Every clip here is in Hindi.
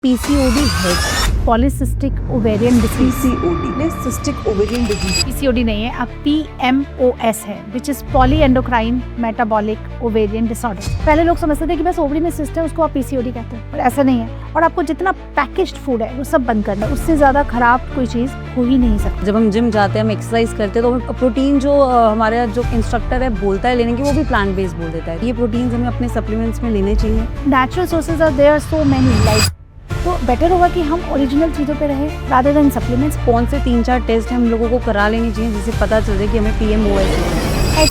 पीसीओडी है polycystic ovarian disease. Polycystic ovarian disease PCOD नहीं है, अब PMOS है which is poly endocrine metabolic ovarian disorder. पहले लोग समझते थे कि बस ओवरी में सिस्ट है उसको आप पीसीओडी कहते हैं, पर ऐसा नहीं है। और आपको जितना पैकेज्ड फूड है वो सब बंद करना है, उससे ज्यादा खराब कोई चीज हो ही नहीं सकती। जब हम जिम जाते हैं, हम एक्सरसाइज करते हैं, तो प्रोटीन जो हमारा जो इंस्ट्रक्टर है बोलता है लेने की, वो भी प्लांट बेस्ड बोल देता है। ये प्रोटीन्स हमें अपने सप्लीमेंट्स में लेने चाहिए। Natural sources are there so many, like तो बेटर होगा कि हम ओरिजिनल चीज़ों पे रहें रादर देन सप्लीमेंट्स। कौन से 3-4 टेस्ट हम लोगों को करा लेनी चाहिए जिससे पता चल जाए कि हमें PMOS है।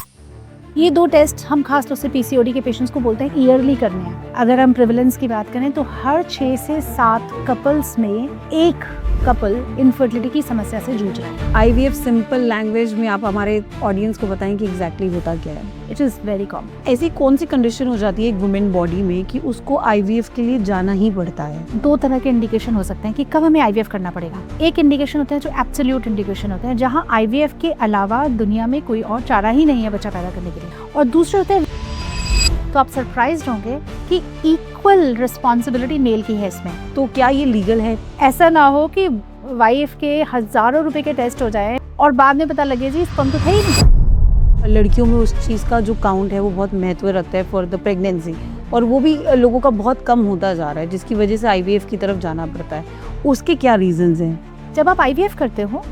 ये 2 टेस्ट हम खास तौर से पीसीओडी के पेशेंट्स को बोलते हैं ईयरली करने हैं। अगर हम प्रिवेलेंस की बात करें तो हर 6 से 7 कपल्स में एक कपल इनफर्टिलिटी की समस्या से जूझ रहा है। IVF सिंपल लैंग्वेज में आप हमारे ऑडियंस को बताएं कि एग्जैक्टली होता क्या है। It is very common. ऐसी कौन सी कंडीशन हो जाती है एक वुमेन बॉडी में कि उसको IVF के लिए जाना ही पड़ता है? 2 तरह के इंडिकेशन हो सकते हैं कि कब हमें IVF करना पड़ेगा। एक इंडिकेशन होता है जो एब्सोल्यूट इंडिकेशन होता है, जहां IVF के अलावा दुनिया में कोई और चारा ही नहीं है बच्चा पैदा करने के लिए। और दूसरे होते हैं, तो आप सरप्राइज्ड होंगे कि इक्वल रिस्पॉन्सिबिलिटी मेल की है इसमें। तो क्या ये लीगल है? ऐसा ना हो कि वाइफ के हजारों रुपए के टेस्ट हो जाए और बाद में पता लगे जी स्पर्म तो थे ही नहीं। लड़कियों में उस चीज़ का जो काउंट है वो बहुत महत्व रखता है फॉर द प्रेगनेंसी, और वो भी लोगों का बहुत कम होता जा रहा है, जिसकी वजह से IVF की तरफ जाना पड़ता है। उसके क्या रीजंस हैं? जब आप IVF करते हो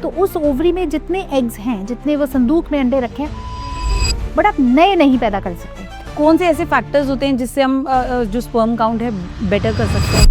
तो उस ओवरी में जितने एग्स हैं, जितने वो संदूक में अंडे रखे हैं, बट आप नए नहीं पैदा कर सकते। कौन से ऐसे फैक्टर्स होते हैं जिससे हम जो स्पर्म काउंट है बेटर कर सकते हैं?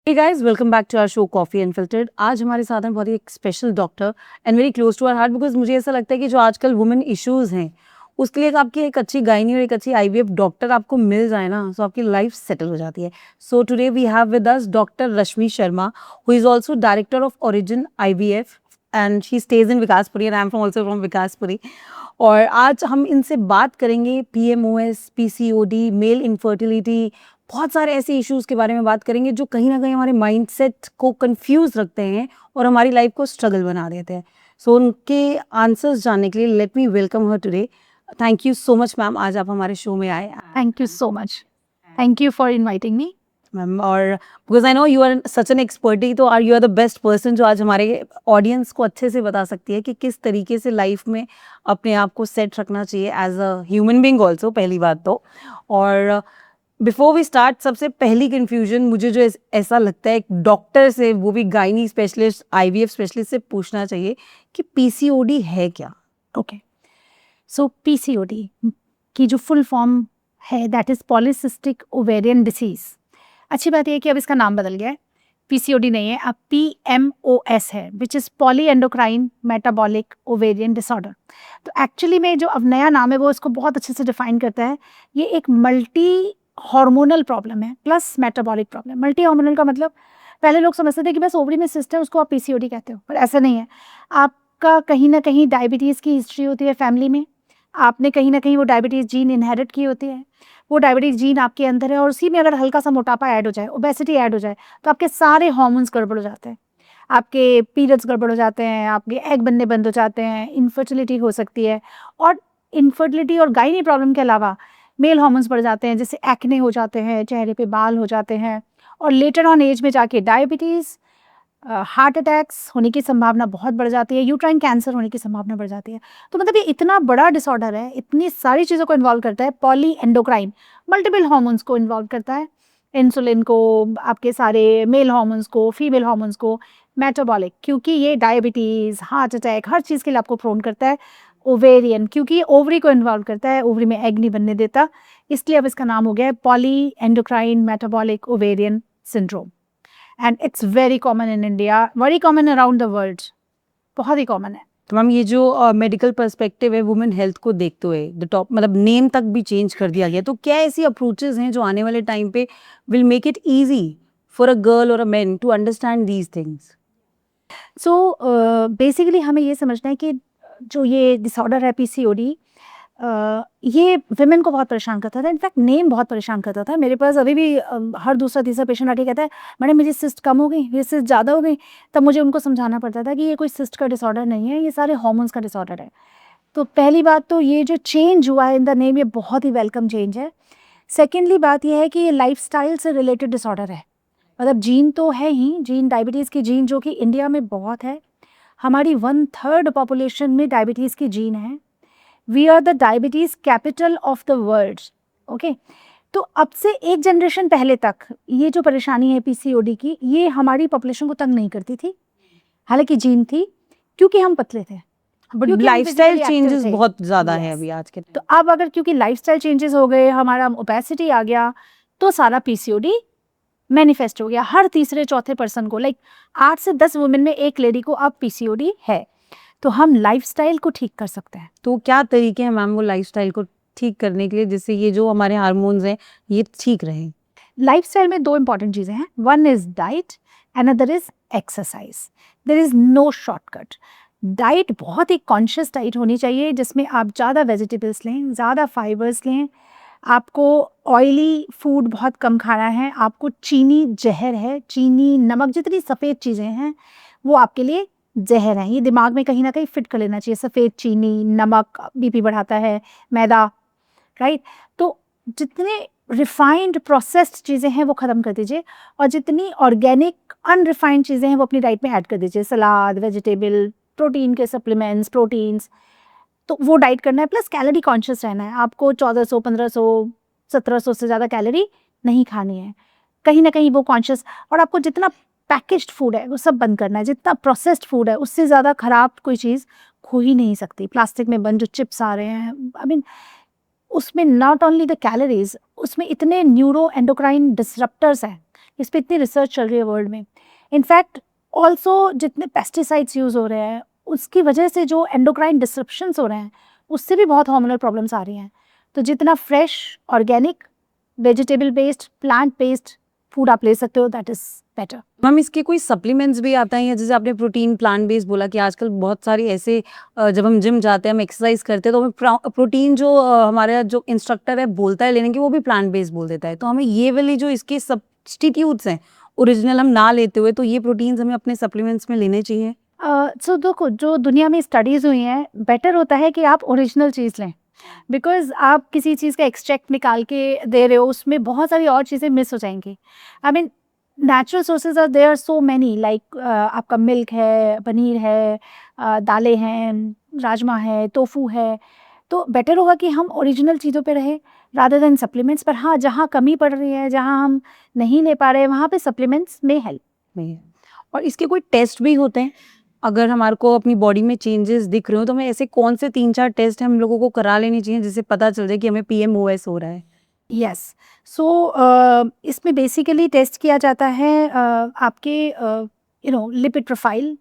Hey guys, welcome back to our show Coffee Unfiltered। आज हमारे साथ हैं बहुत ही एक special doctor and very close to our heart, because मुझे ऐसा लगता है कि जो आजकल वुमेन इश्यूज हैं उसके लिए आपकी एक अच्छी गायनी और एक अच्छी IVF डॉक्टर आपको मिल जाए ना, तो आपकी लाइफ सेटल हो जाती है। So today we have with us doctor Rashmi Sharma, who is also director of Origin IVF and she stays in Vikaspuri and I am from also from Vikaspuri. और आज हम इनसे बात करेंगे PMOS, PCOD, मेल इनफर्टिलिटी, बहुत सारे ऐसे इश्यूज़ के बारे में बात करेंगे जो कहीं ना कहीं हमारे माइंडसेट को कंफ्यूज रखते हैं और हमारी लाइफ को स्ट्रगल बना देते हैं। सो उनके आंसर्स जानने के लिए let me welcome her today. Thank you so much ma'am, आज आप हमारे शो में आए। Thank you so much, thank you for inviting me ma'am. और because I know you are such an expert, तो you are the best person जो आज हमारे ऑडियंस को अच्छे से बता सकती है कि किस तरीके से लाइफ में अपने आप को सेट रखना चाहिए as a human being also, पहली बात तो। और बिफोर वी स्टार्ट, सबसे पहली कन्फ्यूजन मुझे जो ऐसा लगता है एक डॉक्टर से, वो भी गायनी स्पेशलिस्ट, IVF स्पेशलिस्ट से पूछना चाहिए कि PCOD है क्या? ओके, सो PCOD की जो फुल फॉर्म है that is polycystic ovarian disease. अच्छी बात यह है कि अब इसका नाम बदल गया है, PCOD नहीं है, अब PMOS है which is poly endocrine metabolic ovarian disorder. तो एक्चुअली में जो अब नया नाम है वो इसको बहुत अच्छे से डिफाइन करता है। ये एक मल्टी हार्मोनल प्रॉब्लम है plus metabolic problem. Multi hormonal का मतलब, पहले लोग समझते थे कि बस ओवरी में सिस्ट है उसको आप PCOD कहते हो, पर ऐसा नहीं है। आपका कहीं ना कहीं डायबिटीज़ की हिस्ट्री होती है फैमिली में, आपने कहीं ना कहीं वो डायबिटीज़ जीन इनहेरिट की होती है, वो डायबिटीज़ जीन आपके अंदर है, और उसी में अगर हल्का सा मोटापा ऐड हो जाए, ओबेसिटी ऐड हो जाए, तो आपके सारे हार्मोन्स गड़बड़ हो जाते हैं, आपके पीरियड्स गड़बड़ हो जाते हैं, आपके एग बनने बंद हो जाते हैं, इनफर्टिलिटी हो सकती है। और इनफर्टिलिटी और गायनी प्रॉब्लम के अलावा मेल हार्मोन्स बढ़ जाते हैं, जैसे एक्ने हो जाते हैं, चेहरे पे बाल हो जाते हैं, और लेटर ऑन एज में जाके डायबिटीज़, हार्ट अटैक्स होने की संभावना बहुत बढ़ जाती है, यूट्राइन कैंसर होने की संभावना बढ़ जाती है। तो मतलब ये इतना बड़ा डिसऑर्डर है, इतनी सारी चीज़ों को इन्वॉल्व करता है। पॉली एंडोक्राइन मल्टीपल हार्मोन्स को इन्वॉल्व करता है, इंसुलिन को, आपके सारे मेल हार्मोन्स को, फीमेल हार्मोन्स को, मेटाबॉलिक, क्योंकि ये डायबिटीज़, हार्ट अटैक, हर चीज़ के लिए आपको प्रोन करता है। ओवेरियन, क्योंकि ये ओवरी को इन्वॉल्व करता है, ओवरी में एग नहीं बनने देता, इसलिए अब इसका नाम हो गया है poly endocrine metabolic ovarian syndrome. And it's very common in India, very common around the world, बहुत ही कॉमन है। तो मैम, ये जो मेडिकल पर्सपेक्टिव है वुमेन हेल्थ को देखते हुए, द टॉप मतलब नेम तक भी चेंज कर दिया गया, तो क्या ऐसी अप्रोचेस हैं जो आने वाले टाइम पे will make it easy for a girl और a man to understand these things? So basically हमें ये समझना है कि जो ये डिसऑर्डर है PCOD, ये विमेन को बहुत परेशान करता था, इनफैक्ट नेम बहुत परेशान करता था। मेरे पास अभी भी हर दूसरा तीसरा पेशेंट आके कहता है मैडम मेरी सिस्ट कम हो गई, मेरी सिस्ट ज़्यादा हो गई। तब मुझे उनको समझाना पड़ता था कि ये कोई सिस्ट का डिसऑर्डर नहीं है, ये सारे हार्मोन्स का डिसऑर्डर है। तो पहली बात तो ये जो चेंज हुआ है इन द नेम, ये बहुत ही वेलकम चेंज है। सेकेंडली बात ये है कि ये लाइफस्टाइल से रिलेटेड डिसऑर्डर है। मतलब जीन तो है ही, जीन डायबिटीज़ की जीन जो कि इंडिया में बहुत है, हमारी 1/3 पॉपुलेशन में डायबिटीज़ की जीन है। We are the diabetes capital of the world. Okay, तो अब से एक जनरेशन पहले तक ये जो परेशानी है पीसीओडी की, ये हमारी पॉपुलेशन को तंग नहीं करती थी, हालांकि जीन थी, क्योंकि हम पतले थे, बट क्योंकि हम लाइफस्टाइल physically active चेंजेस थे। बहुत ज़्यादा है Yes. अभी आज के तो अब अगर क्योंकि लाइफस्टाइल चेंजेस हो गए, हमारा ओपेसिटी आ गया, तो सारा पीसीओडी मैनिफेस्ट हो गया हर तीसरे चौथे पर्सन को। लाइक 8 से 10 वुमेन में एक लेडी को अब पीसीओडी है। तो हम लाइफस्टाइल को ठीक कर सकते हैं। तो क्या तरीके हैं मैम वो लाइफस्टाइल को ठीक करने के लिए, जिससे ये जो हमारे हार्मोन्स हैं ये ठीक रहें? लाइफस्टाइल में 2 इंपॉर्टेंट चीज़ें हैं, one is diet, another is exercise. There is no shortcut. Diet बहुत ही कॉन्शियस डाइट होनी चाहिए, जिसमें आप ज़्यादा वेजिटेबल्स लें, ज़्यादा फाइबर्स लें, आपको ऑयली फूड बहुत कम खाना है, आपको चीनी जहर है, चीनी नमक जितनी सफ़ेद चीज़ें हैं वो आपके लिए जहर हैं। ये दिमाग में कहीं ना कहीं फिट कर लेना चाहिए। सफ़ेद चीनी, नमक बीपी बढ़ाता है, मैदा, राइट। तो जितने रिफाइंड प्रोसेस्ड चीज़ें हैं वो ख़त्म कर दीजिए, और जितनी ऑर्गेनिक अनरिफाइंड चीज़ें हैं वो अपनी डाइट में ऐड कर दीजिए। सलाद, वेजिटेबल, प्रोटीन के सप्लीमेंट्स, प्रोटीन्स, तो वो डाइट करना है। प्लस कैलोरी कॉन्शियस रहना है। आपको 1400, 1500, 1700 से ज़्यादा कैलोरी नहीं खानी है, कहीं ना कहीं वो कॉन्शियस। और आपको जितना पैकेज्ड फूड है वो सब बंद करना है। जितना प्रोसेस्ड फूड है उससे ज़्यादा ख़राब कोई चीज़ खो ही नहीं सकती। प्लास्टिक में बंद जो चिप्स आ रहे हैं, आई मीन उसमें नॉट ओनली द कैलोरीज, उसमें इतने न्यूरो एंडोक्राइन डिसरप्टर्स हैं। इस पर इतनी रिसर्च चल रही है वर्ल्ड में। इनफैक्ट ऑल्सो जितने पेस्टिसाइड्स यूज़ हो रहे हैं उसकी वजह से जो एंडोक्राइन डिसरप्शंस हो रहे हैं उससे भी बहुत हार्मोनल प्रॉब्लम्स आ रही हैं। तो जितना fresh, organic, vegetable based, plant based food आप ले सकते हो, दैट इज़ बेटर। मैम इसके कोई सप्लीमेंट्स भी आता है, या जैसे आपने प्रोटीन प्लांट बेस्ड बोला कि आजकल बहुत सारी ऐसे जब हम जिम जाते हैं, हम एक्सरसाइज करते हैं, तो हमें प्रोटीन जो हमारा जो इंस्ट्रक्टर है बोलता है लेने की, वो भी प्लांट बेस्ड बोल देता है। तो हमें ये वाली जो इसके सब्स्टिट्यूट्स हैं ओरिजिनल हम ना लेते हुए, तो ये प्रोटीन्स हमें अपने सप्लीमेंट्स में लेने चाहिए? सो देखो, जो दुनिया में स्टडीज़ हुई हैं, बेटर होता है कि आप ओरिजिनल चीज़ लें। बिकॉज आप किसी चीज़ का एक्सट्रैक्ट निकाल के दे रहे हो, उसमें बहुत सारी और चीज़ें मिस हो जाएंगी। I mean natural sources are there so many, like आपका मिल्क है, पनीर है, दालें हैं, राजमा है, टोफू है। तो बेटर होगा कि हम ओरिजिनल चीज़ों पे रहें रादर देन सप्लीमेंट्स। पर हाँ, जहाँ कमी पड़ रही है, जहाँ हम नहीं ले पा रहे हैं, वहाँ पे सप्लीमेंट्स में हेल्प। नहीं है। और इसके कोई टेस्ट भी होते हैं? अगर हमारे को अपनी बॉडी में चेंजेस दिख रहे हो, तो हमें ऐसे कौन से 3-4 टेस्ट हम लोगों को करा लेनी चाहिए जिससे पता चल जाए कि हमें पीएमओएस हो रहा है? यस। सो इसमें बेसिकली टेस्ट किया जाता है आपके लिपिड प्रोफाइल,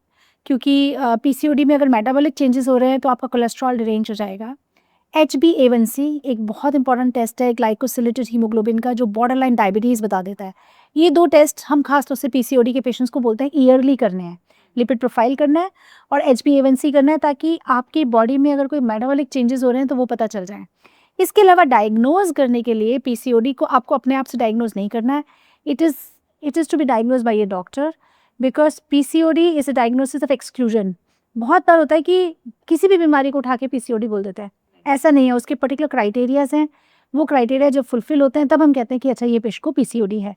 क्योंकि पीसीओडी में अगर मेटाबॉलिक चेंजेस हो रहे हैं तो आपका कोलेस्ट्रॉल रेंज हो जाएगा। HbA1c एक बहुत इंपॉर्टेंट टेस्ट है ग्लाइकोसिलेटेड हीमोग्लोबिन का, जो बॉर्डर लाइन डायबिटीज़ बता देता है। ये 2 टेस्ट हम खास तौर से पीसीओडी के पेशेंट्स को बोलते हैं ईयरली करने हैं। लिपिड प्रोफाइल करना है और HbA1c करना है, ताकि आपकी बॉडी में अगर कोई मेटाबॉलिक चेंजेस हो रहे हैं तो वो पता चल जाए। इसके अलावा डायग्नोज करने के लिए पीसीओडी को आपको अपने आप से डायग्नोज नहीं करना है। It is to be diagnose by a doctor, because PCOD is a diagnosis of exclusion. बहुत बार होता है कि किसी भी बीमारी को उठा के पीसीओडी बोल देते हैं। ऐसा नहीं है, उसके पर्टिकुलर क्राइटेरियाज हैं। वो क्राइटेरिया जब फुलफिल होते हैं तब हम कहते हैं कि अच्छा ये पेशेंट को पीसीओडी है।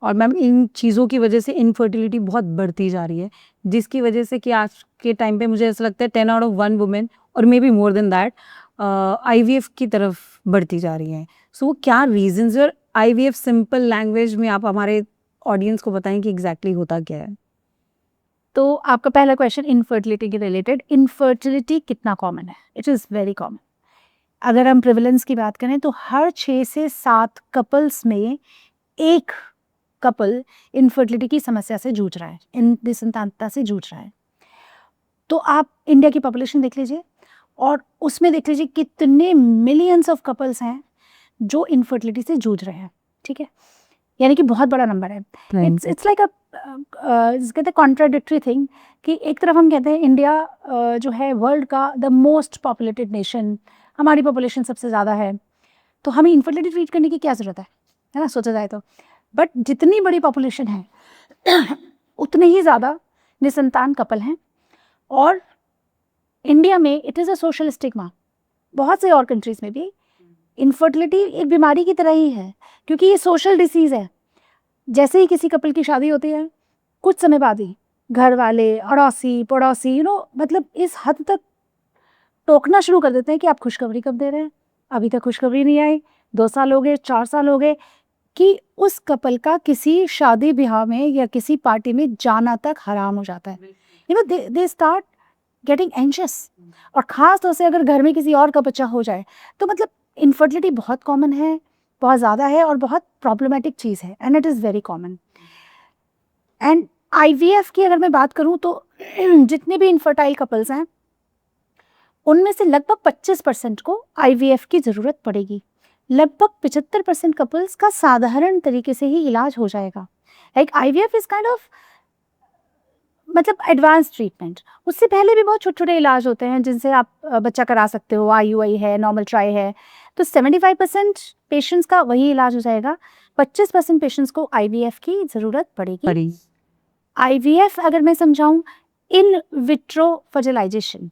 और मैम इन चीज़ों की वजह से इनफर्टिलिटी बहुत बढ़ती जा रही है, जिसकी वजह से कि आज के टाइम पे मुझे ऐसा लगता है 10 आउट ऑफ 1 वुमेन और may be more than that IVF की तरफ बढ़ती जा रही हैं। सो वो क्या रीजंस है, और आईवीएफ सिंपल लैंग्वेज में आप हमारे ऑडियंस को बताएं कि एग्जैक्टली होता क्या है? तो आपका पहला क्वेश्चन इनफर्टिलिटी के रिलेटेड, इनफर्टिलिटी कितना कॉमन है? It is very common. अगर हम प्रिवलेंस की बात करें तो हर 6 से 7 कपल्स में एक कपल इनफर्टिलिटी की समस्या से जूझ रहा है, निसंतानता से जूझ रहा है। तो आप इंडिया की पॉपुलेशन देख लीजिए और उसमें देख लीजिए कितने मिलियंस ऑफ कपल्स हैं जो इनफर्टिलिटी से जूझ रहे हैं। ठीक है, यानी कि बहुत बड़ा नंबर है. It's like a कहते हैं कॉन्ट्राडिक्टरी थिंग कि एक तरफ हम कहते हैं इंडिया जो है वर्ल्ड का द मोस्ट पॉपुलेटेड नेशन, हमारी पॉपुलेशन सबसे ज़्यादा है, तो हमें इनफर्टिलिटी ट्रीट करने की क्या ज़रूरत है ना, सोचा जाए तो. बट जितनी बड़ी पॉपुलेशन है उतने ही ज़्यादा निसंतान कपल हैं. और इंडिया में it is a social stigma, बहुत से और कंट्रीज़ में भी इनफर्टिलिटी एक बीमारी की तरह ही है, क्योंकि ये सोशल डिसीज़ है. जैसे ही किसी कपल की शादी होती है, कुछ समय बाद ही घर वाले, अड़ोसी पड़ोसी मतलब इस हद तक टोकना शुरू कर देते हैं कि आप खुशखबरी कब दे रहे हैं, अभी तक खुशखबरी नहीं आई, 2 साल हो गए, 4 साल हो गए, कि उस कपल का किसी शादी ब्याह में या किसी पार्टी में जाना तक हराम हो जाता है. They start getting anxious. और ख़ास तौर से अगर घर में किसी और का बच्चा हो जाए तो मतलब इनफर्टिलिटी बहुत कॉमन है, बहुत ज़्यादा है और बहुत प्रॉब्लमेटिक चीज़ है, and it is very common. And IVF की अगर मैं बात करूं तो जितने भी इनफर्टाइल कपल्स हैं उनमें से लगभग 25% को IVF की ज़रूरत पड़ेगी. लगभग 75% कपल्स का साधारण तरीके से ही इलाज हो जाएगा. Like IVF is kind of मतलब एडवांस ट्रीटमेंट. उससे पहले भी बहुत छोटे छोटे इलाज होते हैं जिनसे आप बच्चा करा सकते हो. IUI है, नॉर्मल ट्राई है. तो 75% पेशेंट्स का वही इलाज हो जाएगा. 25% पेशेंट्स को IVF की ज़रूरत पड़ेगी. IVF अगर मैं समझाऊं, in vitro fertilisation.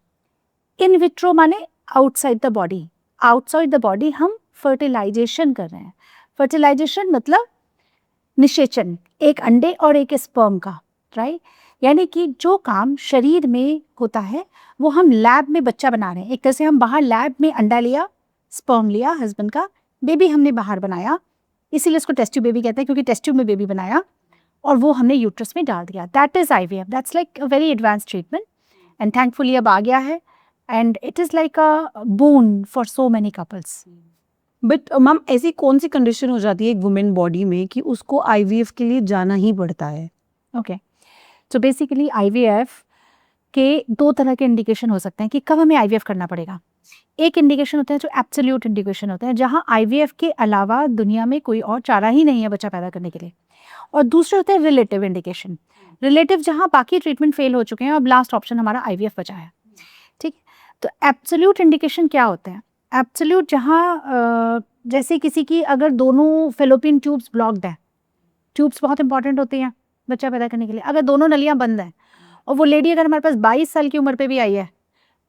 In vitro माने outside the body. Outside the body हम फर्टिलाइजेशन कर रहे हैं. फर्टिलाइजेशन मतलब निषेचन, एक अंडे और एक स्पर्म का, राइट. यानी कि जो काम शरीर में होता है वो हम लैब में बच्चा बना रहे हैं. एक तरह से हम बाहर लैब में अंडा लिया, स्पर्म लिया हस्बैंड का, बेबी हमने बाहर बनाया, इसीलिए उसको टेस्ट ट्यूब बेबी कहते हैं, क्योंकि टेस्ट ट्यूब में बेबी बनाया और वो हमने यूट्रस में डाल दिया. That is IVF. That's like a very advance treatment and thankfully अब आ गया है, and it is like a bone for so many couples. But ma'am ऐसी कौन सी कंडीशन हो जाती है एक वुमेन बॉडी में कि उसको IVF के लिए जाना ही पड़ता है? ओके, तो बेसिकली IVF के 2 तरह के इंडिकेशन हो सकते हैं कि कब हमें IVF करना पड़ेगा. एक इंडिकेशन होता है जो एब्सोल्यूट इंडिकेशन होता है, जहां IVF के अलावा दुनिया में कोई और चारा ही नहीं है बच्चा पैदा करने के लिए. और दूसरे होते हैं रिलेटिव इंडिकेशन. रिलेटिव जहां बाकी ट्रीटमेंट फेल हो चुके हैं, अब लास्ट ऑप्शन हमारा IVF बचा है. ठीक. तो एब्सोल्यूट इंडिकेशन क्या होता है? एब्सोल्यूट जहां जैसे किसी की अगर दोनों फेलोपियन ट्यूब्स ब्लॉक्ड है, ट्यूब्स बहुत इंपॉर्टेंट होती हैं बच्चा पैदा करने के लिए, अगर दोनों नलियां बंद हैं और वो लेडी अगर हमारे पास 22 साल की उम्र पे भी आई है,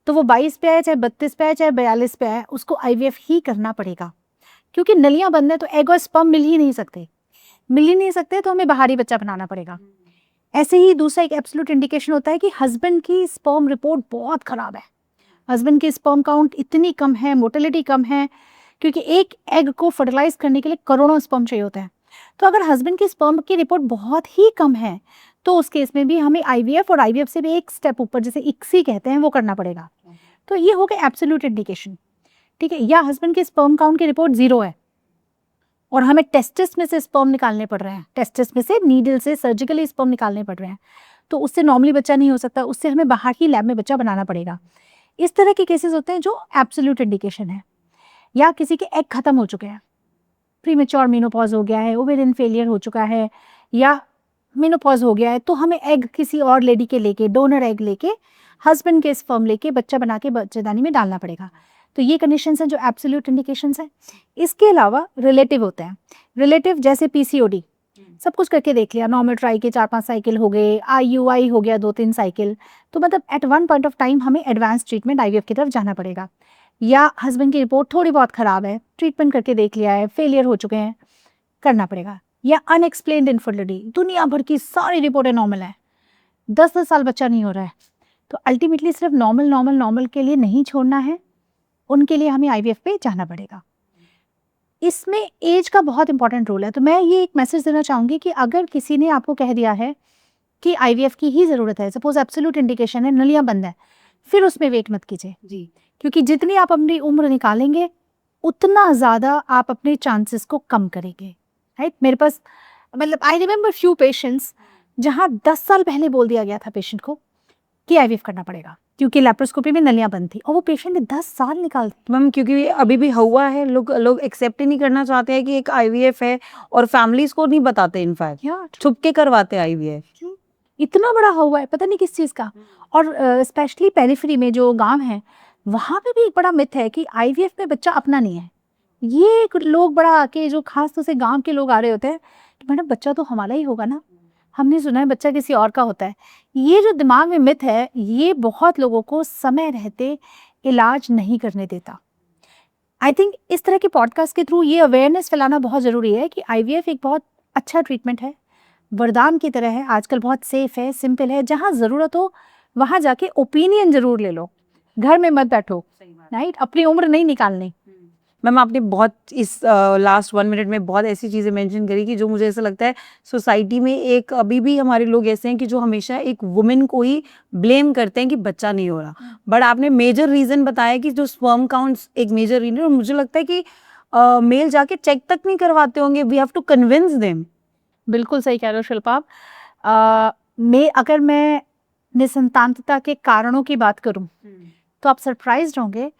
तो वो 22 पे आए, चाहे 32 पे आए, चाहे 42 पे आए, उसको IVF ही करना पड़ेगा. क्योंकि नलियां बंद है तो एग और स्पर्म मिल ही नहीं सकते, तो हमें बाहरी बच्चा बनाना पड़ेगा. ऐसे ही दूसरा एक एब्सोल्यूट इंडिकेशन होता है कि हस्बैंड की स्पर्म रिपोर्ट बहुत ख़राब है, हस्बैंड की स्पर्म काउंट इतनी कम है, मोटिलिटी कम है, क्योंकि एक एग को फर्टिलाइज करने के लिए करोड़ों स्पर्म चाहिए होते हैं. तो अगर हस्बैंड की स्पर्म की रिपोर्ट बहुत ही कम है तो उस केस में भी हमें IVF और IVF से भी एक स्टेप ऊपर, जिसे ICSI कहते हैं, वो करना पड़ेगा. तो ये हो गया एब्सोल्यूट इंडिकेशन. ठीक है. या हस्बैंड की स्पर्म काउंट की रिपोर्ट 0 है और हमें टेस्टिस में से स्पर्म निकालने पड़ रहे हैं, टेस्टिस में से नीडल से सर्जिकली स्पर्म निकालने पड़ रहे हैं, तो उससे नॉर्मली बच्चा नहीं हो सकता, उससे हमें बाहर ही लैब में बच्चा बनाना पड़ेगा. इस तरह के केसेस होते हैं जो एब्सोल्यूट इंडिकेशन है. या किसी के एग खत्म हो चुके हैं, प्रीमेच्योर मेनोपॉज हो गया है, ओवेरियन फेलियर हो चुका है, या मेनोपॉज हो गया है, तो हमें एग किसी और लेडी के लेके, डोनर एग लेके, हस्बैंड के स्पर्म लेके बच्चा बना के बच्चेदानी में डालना पड़ेगा. तो ये कंडीशंस हैं जो एब्सोल्यूट इंडिकेशंस हैं. इसके अलावा रिलेटिव होते हैं. रिलेटिव जैसे PCOD, सब कुछ करके देख लिया, नॉर्मल ट्राई के 4-5 साइकिल हो गए, IUI हो गया 2-3 साइकिल, तो मतलब at one point of time हमें एडवांस ट्रीटमेंट IVF की तरफ जाना पड़ेगा. या हस्बैंड की रिपोर्ट थोड़ी बहुत ख़राब है, ट्रीटमेंट करके देख लिया है, फेलियर हो चुके हैं, करना पड़ेगा. या अनएक्सप्लेन्ड इनफर्टिलिटी, दुनिया भर की सारी रिपोर्टें नॉर्मल है, 10-10 साल बच्चा नहीं हो रहा है, तो अल्टीमेटली सिर्फ नॉर्मल के लिए नहीं छोड़ना है, उनके लिए हमें IVF पे जाना पड़ेगा. इसमें एज का बहुत इंपॉर्टेंट रोल है. तो मैं ये एक मैसेज देना चाहूँगी कि अगर किसी ने आपको कह दिया है कि IVF की ही ज़रूरत है, सपोज एब्सोल्यूट इंडिकेशन है, नलियाँ बंद है, फिर उसमें वेट मत कीजिए जी, क्योंकि जितनी आप अपनी उम्र निकालेंगे उतना ज़्यादा आप अपने चांसेस को कम करेंगे. राइट. मेरे पास मतलब आई रिमेंबर फ्यू पेशेंट्स जहाँ 10 साल पहले बोल दिया गया था पेशेंट को कि IVF करना पड़ेगा, क्योंकि लेप्रोस्कोपी में नलियां बंद थी और वो पेशेंट ने 10 साल निकाल दी। मैम क्योंकि अभी भी हुआ है, लोग एक्सेप्ट ही नहीं करना चाहते हैं कि एक आईवीएफ है, और फैमिलीज को नहीं बताते, इनफैक्ट यार छुप के करवाते हैं आईवीएफ। इतना बड़ा हुआ है, पता नहीं किस चीज़ का। और स्पेशली पेरिफेरी में जो गांव हैं वहाँ पे भी एक बड़ा मिथ है कि आईवीएफ में बच्चा अपना नहीं है। ये लोग बड़ा आके जो खास तौर से गांव के लोग आ रहे होते हैं कि मैडम बच्चा तो हमारा ही होगा ना, हमने सुना है बच्चा किसी और का होता है। ये जो दिमाग में मिथ है ये बहुत लोगों को समय रहते इलाज नहीं करने देता। आई थिंक इस तरह के पॉडकास्ट के थ्रू ये अवेयरनेस फैलाना बहुत ज़रूरी है कि आईवीएफ एक बहुत अच्छा ट्रीटमेंट है, वरदान की तरह है, आजकल बहुत सेफ है, सिंपल है। जहाँ ज़रूरत हो वहाँ जाके ओपिनियन ज़रूर ले लो, घर में मत बैठो, राइट? अपनी उम्र नहीं निकालनी। मैम आपने बहुत इस लास्ट 1 मिनट में बहुत ऐसी चीज़ें मेंशन करी कि जो मुझे ऐसा लगता है सोसाइटी में एक अभी भी हमारे लोग ऐसे हैं कि जो हमेशा एक वुमेन को ही ब्लेम करते हैं कि बच्चा नहीं हो रहा। बट आपने मेजर रीज़न बताया कि जो स्पर्म काउंट्स एक मेजर रीज़न, और मुझे लगता है कि मेल जाके चेक तक नहीं करवाते होंगे। We have to convince them. बिल्कुल सही कह रहे हो शिल्पा। अगर मैं निसंतानता के कारणों की बात करूं तो आप सरप्राइज्ड होंगे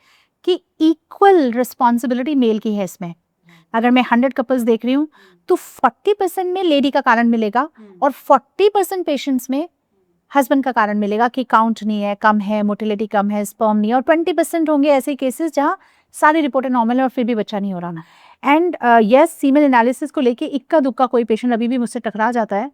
कि इक्वल रिस्पॉन्सिबिलिटी मेल की है इसमें। अगर मैं 100 कपल्स देख रही हूँ तो 40% में लेडी का कारण मिलेगा और 40% पेशेंट्स में हस्बैंड का कारण मिलेगा कि काउंट नहीं है, कम है, मोटिलिटी कम है, स्पर्म नहीं है। और 20% होंगे ऐसे केसेस जहाँ सारी रिपोर्टें नॉर्मल है और फिर भी बच्चा नहीं हो रहा। एंड यस, सीमेन एनालिसिस को लेके इक्का दुक्का कोई पेशेंट अभी भी मुझसे टकरा जाता है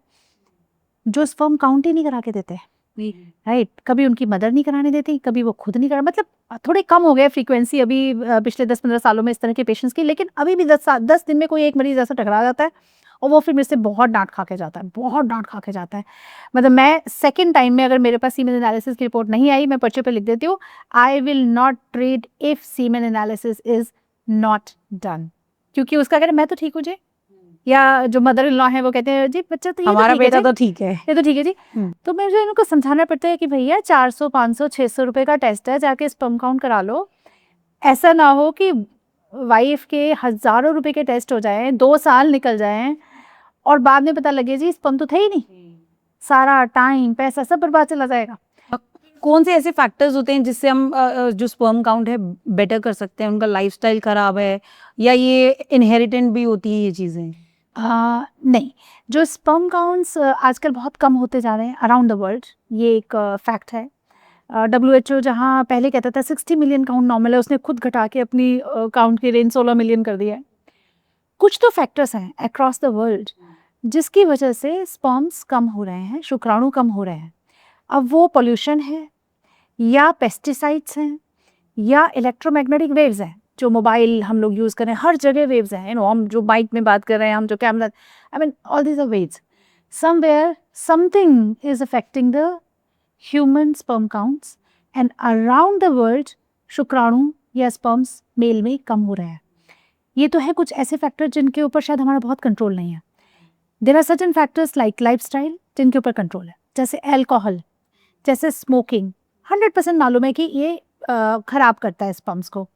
जो स्पर्म काउंट ही नहीं करा के देते, राइट? कभी उनकी मदर नहीं कराने देती, कभी वो खुद नहीं करा। मतलब थोड़े कम हो गए फ्रीक्वेंसी अभी पिछले 10-15 सालों में इस तरह के पेशेंट्स की, लेकिन अभी भी 10 दिन में कोई एक मरीज ऐसा टकरा जाता है और वो फिर मेरे से बहुत डांट खा के जाता है, बहुत डांट खा के जाता है। मतलब मैं सेकंड टाइम में अगर मेरे पास सीमेन एनालिसिस की रिपोर्ट नहीं आई, मैं पर्चे पे लिख देती हूँ, I will not treat if semen analysis is not done. क्योंकि उसका कहना मैं तो ठीक हूँ जी, या जो मदर इन लॉ है वो कहते हैं जी बच्चा तो ये हमारा तो ठीक है बेटा जी, तो ठीक है। ये तो ठीक है जी। तो मुझे इनको समझाना पड़ता है कि भैया 400, 500, 600 रुपए का टेस्ट है, जाके स्पर्म काउंट करा लो। ऐसा ना हो कि वाइफ के हजारों रुपए के टेस्ट हो जाएं, 2 साल निकल जाएं और बाद में पता लगे जी स्पर्म तो थे ही नहीं, सारा टाइम पैसा सब बर्बाद चला जाएगा। कौन से ऐसे फैक्टर्स होते हैं जिससे हम जो स्पर्म काउंट है बेटर कर सकते हैं? उनका लाइफस्टाइल खराब है या ये इनहेरिटेंट भी होती हैं ये चीज़ें? नहीं, जो स्पर्म काउंट्स आजकल बहुत कम होते जा रहे हैं अराउंड द वर्ल्ड, ये एक फैक्ट है। WHO जहाँ पहले कहता था 60 मिलियन काउंट नॉर्मल है, उसने खुद घटा के अपनी काउंट की रेंज 16 मिलियन कर दिया है। कुछ तो फैक्टर्स हैं अक्रॉस द वर्ल्ड जिसकी वजह से स्पर्म्स कम हो रहे हैं, शुक्राणु कम हो रहे हैं। अब वो पोल्यूशन है या पेस्टिसाइड्स हैं या इलेक्ट्रोमैग्नेटिक वेव्स हैं, जो मोबाइल हम लोग यूज़ कर रहे हैं, हर जगह वेव्स हैं। हम जो माइक में बात कर रहे हैं, हम जो camera, I mean all these are waves. Somewhere something is affecting the human sperm counts and around the world शुक्राणु या स्पर्म्स मेल में कम हो रहे हैं। ये तो है कुछ ऐसे फैक्टर जिनके ऊपर शायद हमारा बहुत कंट्रोल नहीं है। There are certain factors like lifestyle जिनके ऊपर कंट्रोल है, जैसे अल्कोहल, जैसे स्मोकिंग। 100% मालूम है कि ये खराब करता है स्पर्म्स को।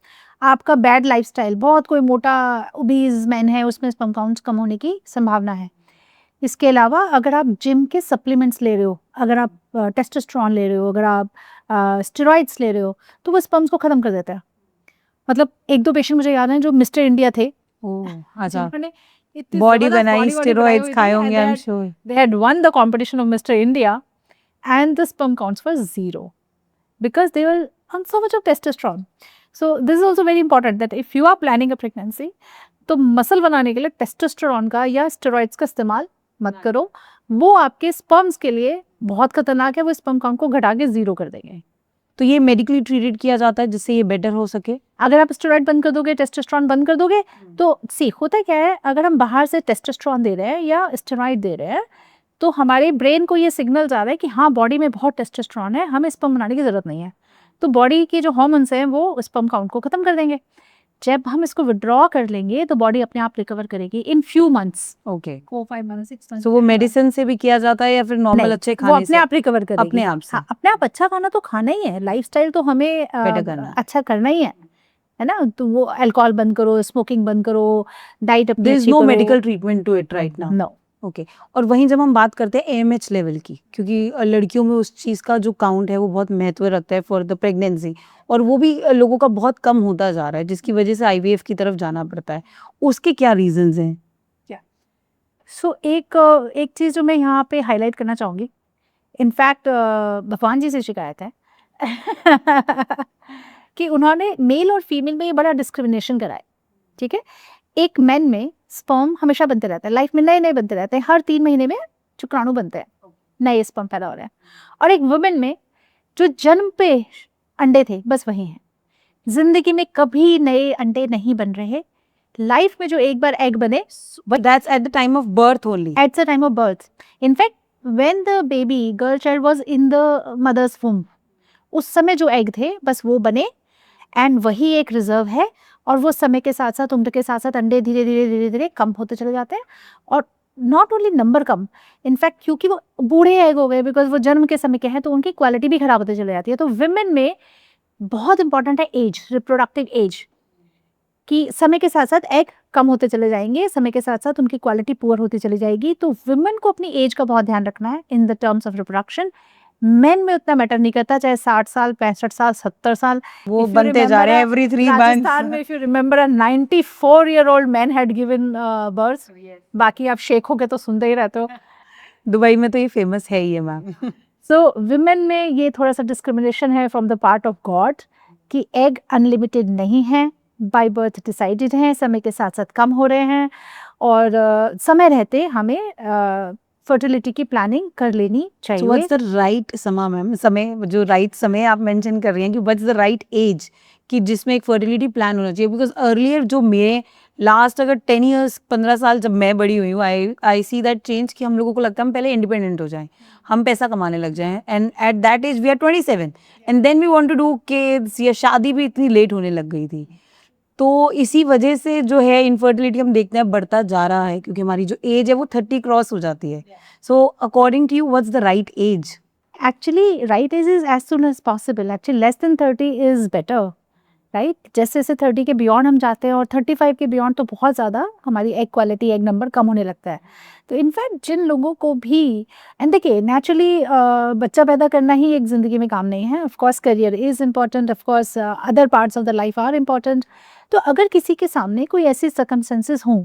आपका बैड लाइफस्टाइल, बहुत कोई मोटा ओबीज मैन है, उसमें स्पर्म काउंट्स कम होने की संभावना है। इसके अलावा अगर आप जिम के सप्लीमेंट्स ले रहे हो, अगर आप टेस्टोस्टेरोन ले रहे हो, अगर आप स्टेरॉइड्स ले रहे हो, तो वो स्पर्म्स को ख़त्म कर देता है। मतलब 1-2 पेशेंट मुझे याद हैं जो मिस्टर इंडिया थे, अच्छा, जिन्होंने इतनी बॉडी ज़बरदस्त बनाई, बॉडी स्टेरॉइड्स हुई खाए थी, होंगे, आई am sure. they had won the competition of Mr. India and the sperm counts were 0 because they were on so much of testosterone. So this is also very important that if you are planning a pregnancy, तो मसल बनाने के लिए टेस्टोस्टेरोन का या स्टेरॉइड्स का इस्तेमाल मत करो। वो आपके स्पर्म्स के लिए बहुत खतरनाक है, वो स्पर्म काउंट को घटा के 0 कर देंगे। तो ये मेडिकली ट्रीटेड किया जाता है जिससे ये बेटर हो सके? अगर आप स्टेरॉइड बंद कर दोगे, टेस्टोस्टेरोन बंद कर दोगे, तो सी होता क्या है, अगर हम बाहर से टेस्टोस्टेरोन दे रहे हैं या स्टेरॉइड दे रहे हैं तो हमारे ब्रेन को ये सिग्नल जा रहा है कि हाँ बॉडी में बहुत टेस्टोस्टेरोन है, हमें स्पर्म बनाने की ज़रूरत नहीं है। तो बॉडी के जो हार्मोन्स हैं वो स्पर्म काउंट को ख़त्म कर देंगे। जब हम इसको विड्रॉ कर लेंगे तो बॉडी अपने आप रिकवर करेगी in few months. Okay, 4-5 months 6 months. तो वो मेडिसिन से भी किया जाता है या फिर नॉर्मल अच्छे वो खाने अपने से? आप रिकवर करेगी, अपने आप से? हाँ, अपने आप अच्छा खाना तो खाना ही है, लाइफस्टाइल तो हमें Better करना है। अच्छा करना ही है ना। तो वो अल्कोहल बंद करो, स्मोकिंग बंद करो, डाइट अपनी There is अच्छी no करो। medical treatment to it right now. No, okay और वहीं जब हम बात करते हैं AMH लेवल की, क्योंकि लड़कियों में उस चीज़ का जो काउंट है वो बहुत महत्व रखता है फॉर द प्रेगनेंसी, और वो भी लोगों का बहुत कम होता जा रहा है, जिसकी वजह से IVF की तरफ जाना पड़ता है। उसके क्या रीजंस हैं? सो एक चीज़ जो मैं यहाँ पे हाईलाइट करना चाहूँगी, इनफैक्ट भगवान जी से शिकायत है कि उन्होंने मेल और फीमेल में ये बड़ा डिस्क्रिमिनेशन करा है, ठीक है। एक मैन में स्पर्म हमेशा बनते रहता है, लाइफ में नए नए बनते रहते हैं, हर 3 महीने में शुक्राणु बनते हैं, नए स्पर्म पैदा हो रहे हैं। और एक वुमेन में जो जन्म पे अंडे थे बस वही हैं, जिंदगी में कभी नए अंडे नहीं बन रहे। लाइफ में जो एक बार एग बने that's at the time of birth only. at the time of birth. In fact, when the baby girl child was in the mother's womb, उस समय जो एग थे बस वो बने, एंड वही एक रिजर्व है। और वो समय के साथ साथ, उम्र के साथ साथ अंडे धीरे धीरे धीरे धीरे कम होते चले जाते हैं। और not only number come, in fact क्योंकि वो बूढ़े एग हो गए, बिकॉज वो जन्म के समय के हैं, तो उनकी क्वालिटी भी खराब होती चली जाती है। तो विमेन में बहुत इंपॉर्टेंट है एज, रिप्रोडक्टिव एज, कि समय के साथ साथ एग कम होते चले जाएंगे, समय के साथ साथ उनकी क्वालिटी पुअर होती चली जाएगी। तो वुमेन को अपनी एज का बहुत ध्यान रखना है in the terms of reproduction. Main में उतना मैटर नहीं करता, चाहे 60 साल, 65 साल, 70 साल, वो बनते जा रहे हैं एवरी 3 राजस्थान में months. If you remember a 94-year-old man had given birth. बाकी आप शेख हो के तो सुनते ही रहते हो। दुबई में तो ये फेमस है ही है मैम। सो विमेन में ये थोड़ा सा डिस्क्रिमिनेशन है from the part of God, कि एग अनलिमिटेड नहीं है, बाय बर्थ डिसाइडेड हैं, समय के साथ साथ कम हो रहे हैं। और समय रहते हमें फर्टिलिटी की प्लानिंग कर लेनी So चाहिए। what's the right समय मैम, समय जो राइट समय आप मेंशन कर रही हैं कि what's the right age कि जिसमें एक फर्टिलिटी प्लान होना चाहिए? बिकॉज अर्लियर जो मेरे लास्ट अगर 10 ईयर्स 15 साल जब मैं बड़ी हुई हूँ, आई सी दैट चेंज कि हम लोगों को लगता है हम पहले इंडिपेंडेंट हो जाएं, हम पैसा कमाने लग जाएं, and at that age we are 27 and then we want to do kids, या शादी भी इतनी लेट होने लग गई थी। तो इसी वजह से जो है इनफर्टिलिटी हम देखते हैं बढ़ता जा रहा है, क्योंकि हमारी जो एज है वो 30 क्रॉस हो जाती है। So according to you what's the right age? Actually right age is as soon as possible, actually less than 30 is better, right. जैसे जैसे 30 के बियॉन्ड हम जाते हैं और 35 के बियॉन्ड तो बहुत ज़्यादा हमारी एग क्वालिटी, एग नंबर कम होने लगता है। तो इनफैक्ट जिन लोगों को भी, एंड देखिए नेचुरली बच्चा पैदा करना ही एक ज़िंदगी में काम नहीं है, of course career is important, of course other parts of the life are important. तो अगर किसी के सामने कोई ऐसी सर्कमस्टेंसेस हों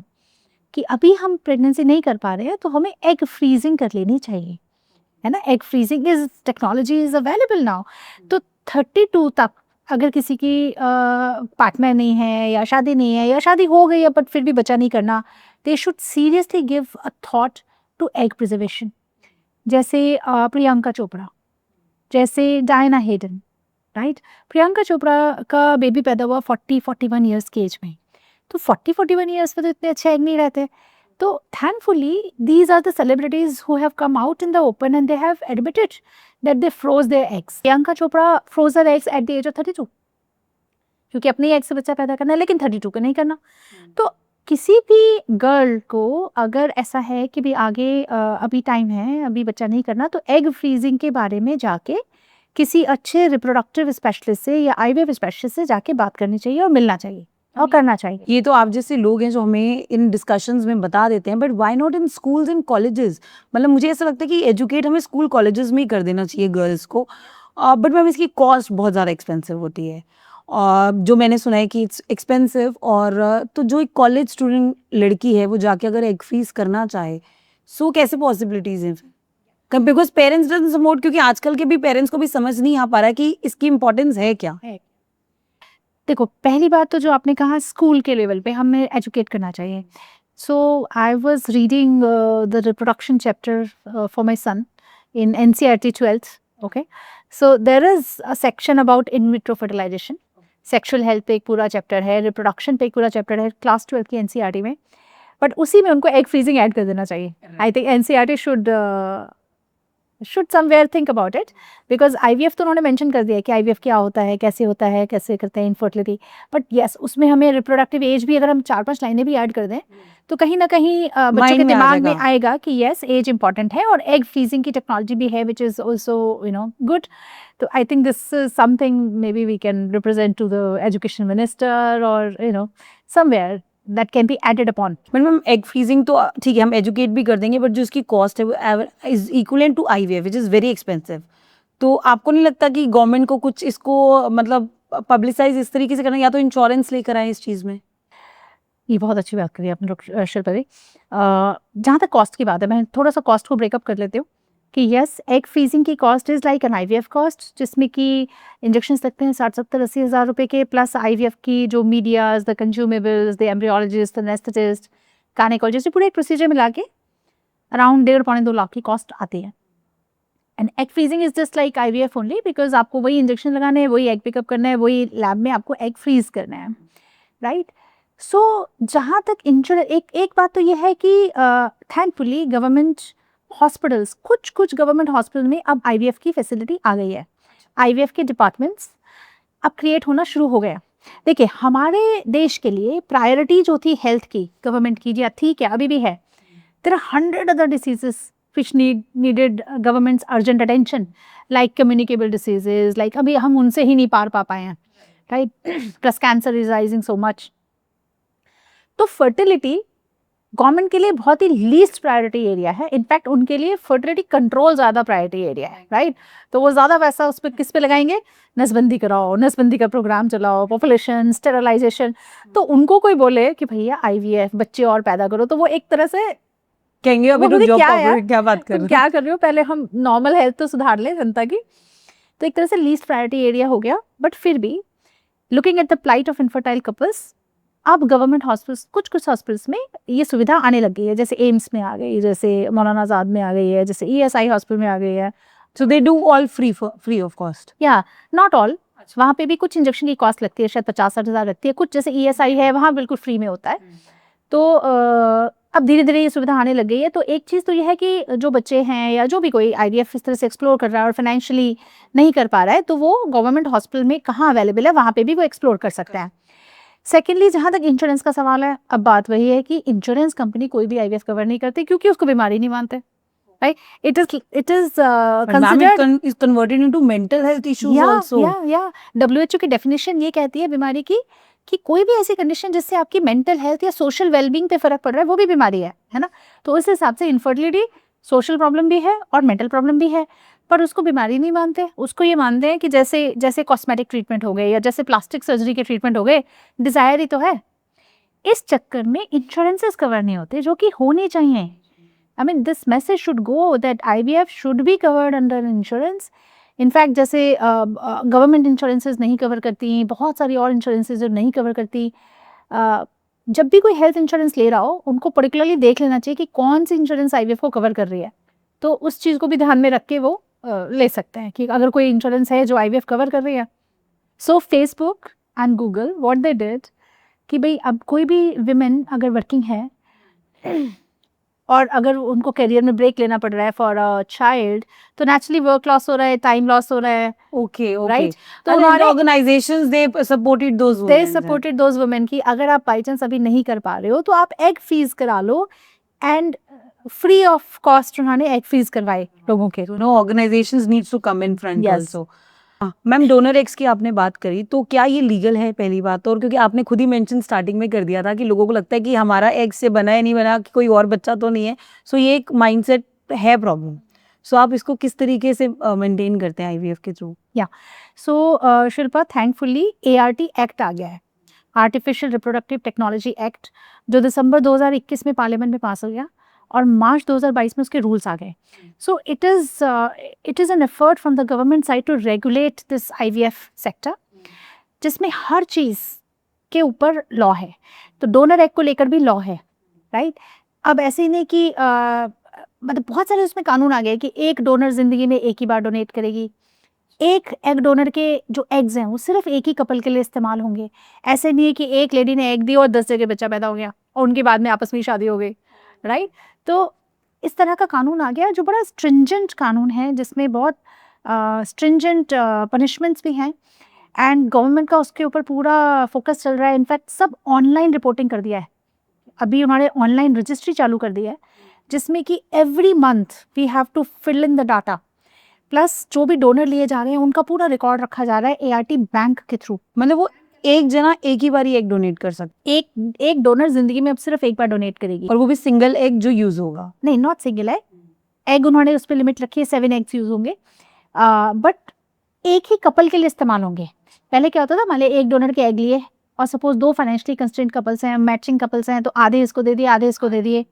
कि अभी हम प्रेगनेंसी नहीं कर पा रहे हैं, तो हमें एग फ्रीजिंग कर लेनी चाहिए, है ना। Egg freezing is technology is available now. तो 32 तक अगर किसी की पार्टनर नहीं है, या शादी नहीं है, या शादी हो गई है बट फिर भी बच्चा नहीं करना, they should seriously give a thought to egg preservation. जैसे प्रियंका चोपड़ा, जैसे डायना हेडन, राइट। प्रियंका चोपड़ा का बेबी पैदा हुआ 40-41 ईयर्स की एज में। तो 40-41 ईयर्स में तो इतने अच्छे एग नहीं रहते। तो thankfully these are the celebrities who have come out in the open and they have admitted that they froze their eggs. Priyanka Chopra froze her eggs at the age of 32, क्योंकि अपने एग से बच्चा पैदा करना है, लेकिन 32 को नहीं करना। तो किसी भी गर्ल को अगर ऐसा है कि भी आगे अभी टाइम है, अभी बच्चा नहीं करना, तो एग फ्रीजिंग के बारे में जाके किसी अच्छे रिप्रोडक्टिव स्पेशलिस्ट से या IVF स्पेशलिस्ट से जाके बात करनी चाहिए और मिलना चाहिए और करना चाहिए। ये तो आप जैसे लोग हैं जो हमें इन डिस्कशंस में बता देते हैं, but why not in schools and colleges? मतलब मुझे ऐसा लगता है कि एजुकेट हमें स्कूल कॉलेजेस में ही कर देना चाहिए गर्ल्स को। बट मैम इसकी कॉस्ट बहुत ज़्यादा एक्सपेंसिव होती है, जो मैंने सुना है कि इट्स एक्सपेंसिव। और तो जो एक कॉलेज स्टूडेंट लड़की है वो जाके अगर एग फ्रीज करना चाहे, सो कैसे पॉसिबिलिटीज़ हैं? बिकॉज पेरेंट्स डजंट सपोर्ट, क्योंकि आजकल के भी पेरेंट्स को भी समझ नहीं आ पा रहा है कि इसकी इंपॉर्टेंस है क्या। देखो, पहली बात तो जो आपने कहा स्कूल के लेवल पे हमें एजुकेट करना चाहिए। So I was reading the reproduction chapter for my son in NCERT 12th, okay. So there is a section about in vitro fertilisation, sexual health पे एक पूरा चैप्टर है, रिप्रोडक्शन पे एक पूरा चैप्टर है क्लास 12 की NCERT में। बट उसी में उनको एग फ्रीजिंग ऐड कर देना चाहिए। I think NCERT should somewhere think about it, because IVF तो उन्होंने मेंशन कर दिया है कि IVF क्या होता है, कैसे करते हैं इनफर्टिलिटी। बट येस, उसमें हमें रिप्रोडक्टिव एज भी अगर हम 4-5 लाइनें भी ऐड कर दें, तो कहीं ना कहीं बच्चों के में आ दिमाग में जाएगा। आएगा कि येस एज इंपॉर्टेंट है, और एग फ्रीजिंग की टेक्नोलॉजी भी है विच इज़ ऑल्सो गुड। तो I think this is something maybe we can represent to the education minister और somewhere that can be added upon. But ma'am egg freezing तो ठीक है, हम एजुकेट भी कर देंगे, बट जो उसकी कॉस्ट है वो is equivalent to IVF which is very expensive. तो आपको नहीं लगता कि गवर्नमेंट को कुछ इसको मतलब पब्लिसाइज इस तरीके से करना, या तो इंश्योरेंस लेकर आए इस चीज़ में? ये बहुत अच्छी बात करी आपने डॉक्टर शिल्पा जी. जहाँ तक कॉस्ट की बात है, मैं थोड़ा सा कॉस्ट को ब्रेकअप कर लेती हूँ कि यस, एग फ्रीजिंग की cost is like an IVF cost, जिसमें कि इंजेक्शंस लगते हैं 60-70-80 हज़ार रुपये के, प्लस आईवीएफ की जो medias, the consumables, the embryologist, the anaesthetist, gynaecologist, पूरे एक प्रोसीजर मिला के अराउंड 1.5-2 लाख की कॉस्ट आती है. And egg freezing is just like IVF only, because आपको वही इंजेक्शन लगाने हैं, वही एग पिकअप करना है, वही लैब में आपको एग फ्रीज करना है, राइट. सो जहाँ तक इंश्योरेंस, एक बात तो ये है कि थैंकफुली गवर्नमेंट हॉस्पिटल्स, कुछ गवर्नमेंट हॉस्पिटल में अब आईवीएफ की फैसिलिटी आ गई है. आईवीएफ के डिपार्टमेंट्स अब क्रिएट होना शुरू हो गया. देखिए, हमारे देश के लिए प्रायोरिटी जो थी हेल्थ की, गवर्नमेंट की, या ठीक है अभी भी है, there are 100 other diseases which needed government's urgent attention, like communicable diseases, like अभी हम उनसे ही नहीं पार पा पाए हैं, right? Plus cancer is rising so much. तो fertility गवर्नमेंट के लिए बहुत ही लीस्ट प्रायोरिटी एरिया है. इनफैक्ट उनके लिए फर्टिलिटी कंट्रोल ज़्यादा प्रायोरिटी एरिया है, राइट. तो वो ज़्यादा पैसा उस पर किस पे लगाएंगे? नसबंदी कराओ, नसबंदी का प्रोग्राम चलाओ, पॉपुलेशन स्टेरलाइजेशन. तो उनको कोई बोले कि भैया आईवीएफ बच्चे और पैदा करो, तो वो एक तरह से कहेंगे अभी तो क्या बात कर रहे हो, क्या कर रहे हो, पहले हम नॉर्मल हेल्थ तो सुधार ले जनता की. तो एक तरह से लीस्ट प्रायोरिटी एरिया हो गया. बट फिर भी looking at the plight of infertile couples, अब गवर्नमेंट हॉस्पिटल्स, कुछ हॉस्पिटल्स में ये सुविधा आने लग गई है. जैसे एम्स में आ गई, जैसे मौलाना आज़ाद में आ गई है, जैसे ईएसआई हॉस्पिटल में आ गई है. So they do all free of cost? या नॉट ऑल, वहाँ पे भी कुछ इंजेक्शन की कॉस्ट लगती है, शायद 50-60 हज़ार लगती है. कुछ जैसे ईएसआई है वहाँ बिल्कुल फ्री में होता है. तो अब धीरे धीरे ये सुविधा आने लग गई है. तो एक चीज़ तो ये है कि जो बच्चे हैं या जो भी कोई आईवीएफ इस तरह से एक्सप्लोर कर रहा है और फाइनेंशियली नहीं कर पा रहा है, तो वो गवर्नमेंट हॉस्पिटल में कहाँ अवेलेबल है वहाँ पे भी वो एक्सप्लोर कर सकता है. सेकेंडली, जहाँ तक इंश्योरेंस का सवाल है, अब बात वही है कि इंश्योरेंस कंपनी कोई भी आईवीएफ कवर नहीं करती, क्योंकि उसको बीमारी नहीं मानते, right. It is considered is converted into mental health issues also. WHO की डेफिनेशन ये कहती है बीमारी की कि कोई भी ऐसी कंडीशन जिससे आपकी मेंटल हेल्थ या सोशल वेलबींग पे फर्क पड़ रहा है, वो भी बीमारी है ना. तो उस हिसाब से इनफर्टिलिटी सोशल प्रॉब्लम भी है और मेंटल प्रॉब्लम भी है, पर उसको बीमारी नहीं मानते. उसको ये मानते हैं कि जैसे कॉस्मेटिक ट्रीटमेंट हो गए या जैसे प्लास्टिक सर्जरी के ट्रीटमेंट हो गए, डिजायर ही तो है. इस चक्कर में इंश्योरेंसेस कवर नहीं होते, जो कि होने चाहिए. I mean, this message should go that IVF should be covered under insurance. In fact जैसे गवर्नमेंट इंश्योरेंसेस नहीं कवर करती, बहुत सारी और इंश्योरेंसेस जो नहीं कवर करती. जब भी कोई हेल्थ इंश्योरेंस ले रहा हो, उनको पर्टिकुलरली देख लेना चाहिए कि कौन सी इंश्योरेंस आईवीएफ को कवर कर रही है. तो उस चीज़ को भी ध्यान में रख के वो ले सकते हैं कि अगर कोई इंश्योरेंस है जो आईवीएफ कवर कर रही है. सो Facebook and Google what they did कि भाई अब कोई भी विमेन अगर वर्किंग है और अगर उनको करियर में ब्रेक लेना पड़ रहा है फॉर अ चाइल्ड, तो नेचुरली वर्क लॉस हो रहा है, टाइम लॉस हो रहा है. Okay, right. तो हमारे organisations they supported those women की अगर आप बाई चांस अभी नहीं कर पा रहे हो तो आप एग फ्रीज करा लो. एंड फ्री ऑफ कॉस्ट उन्होंने एग फ्रीज करवाए लोगों के. No organisations needs to come in front also. Ma'am, donor eggs की आपने बात करी, तो क्या ये लीगल है पहली बात तो? और क्योंकि आपने खुद ही मेंशन स्टार्टिंग में कर दिया था कि लोगों को लगता है कि हमारा एग से बना है नहीं बना, कि कोई और बच्चा तो नहीं है. सो ये एक माइंडसेट है प्रॉब्लम. सो आप इसको किस तरीके से मेंटेन करते हैं आईवीएफ के थ्रू? सो शिल्पा, थैंकफुली ART एक्ट आ गया है, आर्टिफिशियल रिप्रोडक्टिव टेक्नोलॉजी एक्ट, जो दिसंबर 2021 में पार्लियामेंट में पास हो गया और मार्च 2022 में उसके रूल्स आ गए. So it is an effort from the government side to regulate this IVF sector, जिसमें हर चीज़ के ऊपर लॉ है. तो डोनर एग को लेकर भी लॉ है, राइट. अब ऐसे ही नहीं कि मतलब बहुत सारे उसमें कानून आ गए कि एक डोनर जिंदगी में एक ही बार डोनेट करेगी. एक एग डोनर के जो एग्स हैं वो सिर्फ एक ही कपल के लिए इस्तेमाल होंगे. ऐसे नहीं है कि एक लेडी ने एग दी और 10 जगह बच्चा पैदा हो गया और उनके बाद में आपस में शादी हो गई, राइट. तो इस तरह का कानून आ गया जो बड़ा स्ट्रिंजेंट कानून है, जिसमें बहुत स्ट्रिंजेंट पनिशमेंट्स भी हैं. एंड गवर्नमेंट का उसके ऊपर पूरा फोकस चल रहा है. इनफैक्ट सब ऑनलाइन रिपोर्टिंग कर दिया है. अभी हमारे ऑनलाइन रजिस्ट्री चालू कर दी है, जिसमें कि every month we have to fill in the data. Plus जो भी डोनर लिए जा रहे हैं उनका पूरा रिकॉर्ड रखा जा रहा है ART बैंक के थ्रू. मतलब वो एक जना एक ही बारी एग डोनेट कर सकता एक डोनर जिंदगी में अब सिर्फ एक बार डोनेट करेगी, है और वो भी सिंगल एग जो यूज होगा। नहीं नॉट सिंगल एग उन्होंने उस पर लिमिट रखी है, 7 एग्स यूज होंगे, बट एक ही कपल के लिए इस्तेमाल होंगे। पहले क्या होता था, मान लिया एक डोनर के एग लिए और सपोज 2 फाइनेंशियली कंस्ट्रेंट कपल्स हैं, मैचिंग कपल्स हैं, तो आधे इसको दे दिए आधे इसको दे दिए,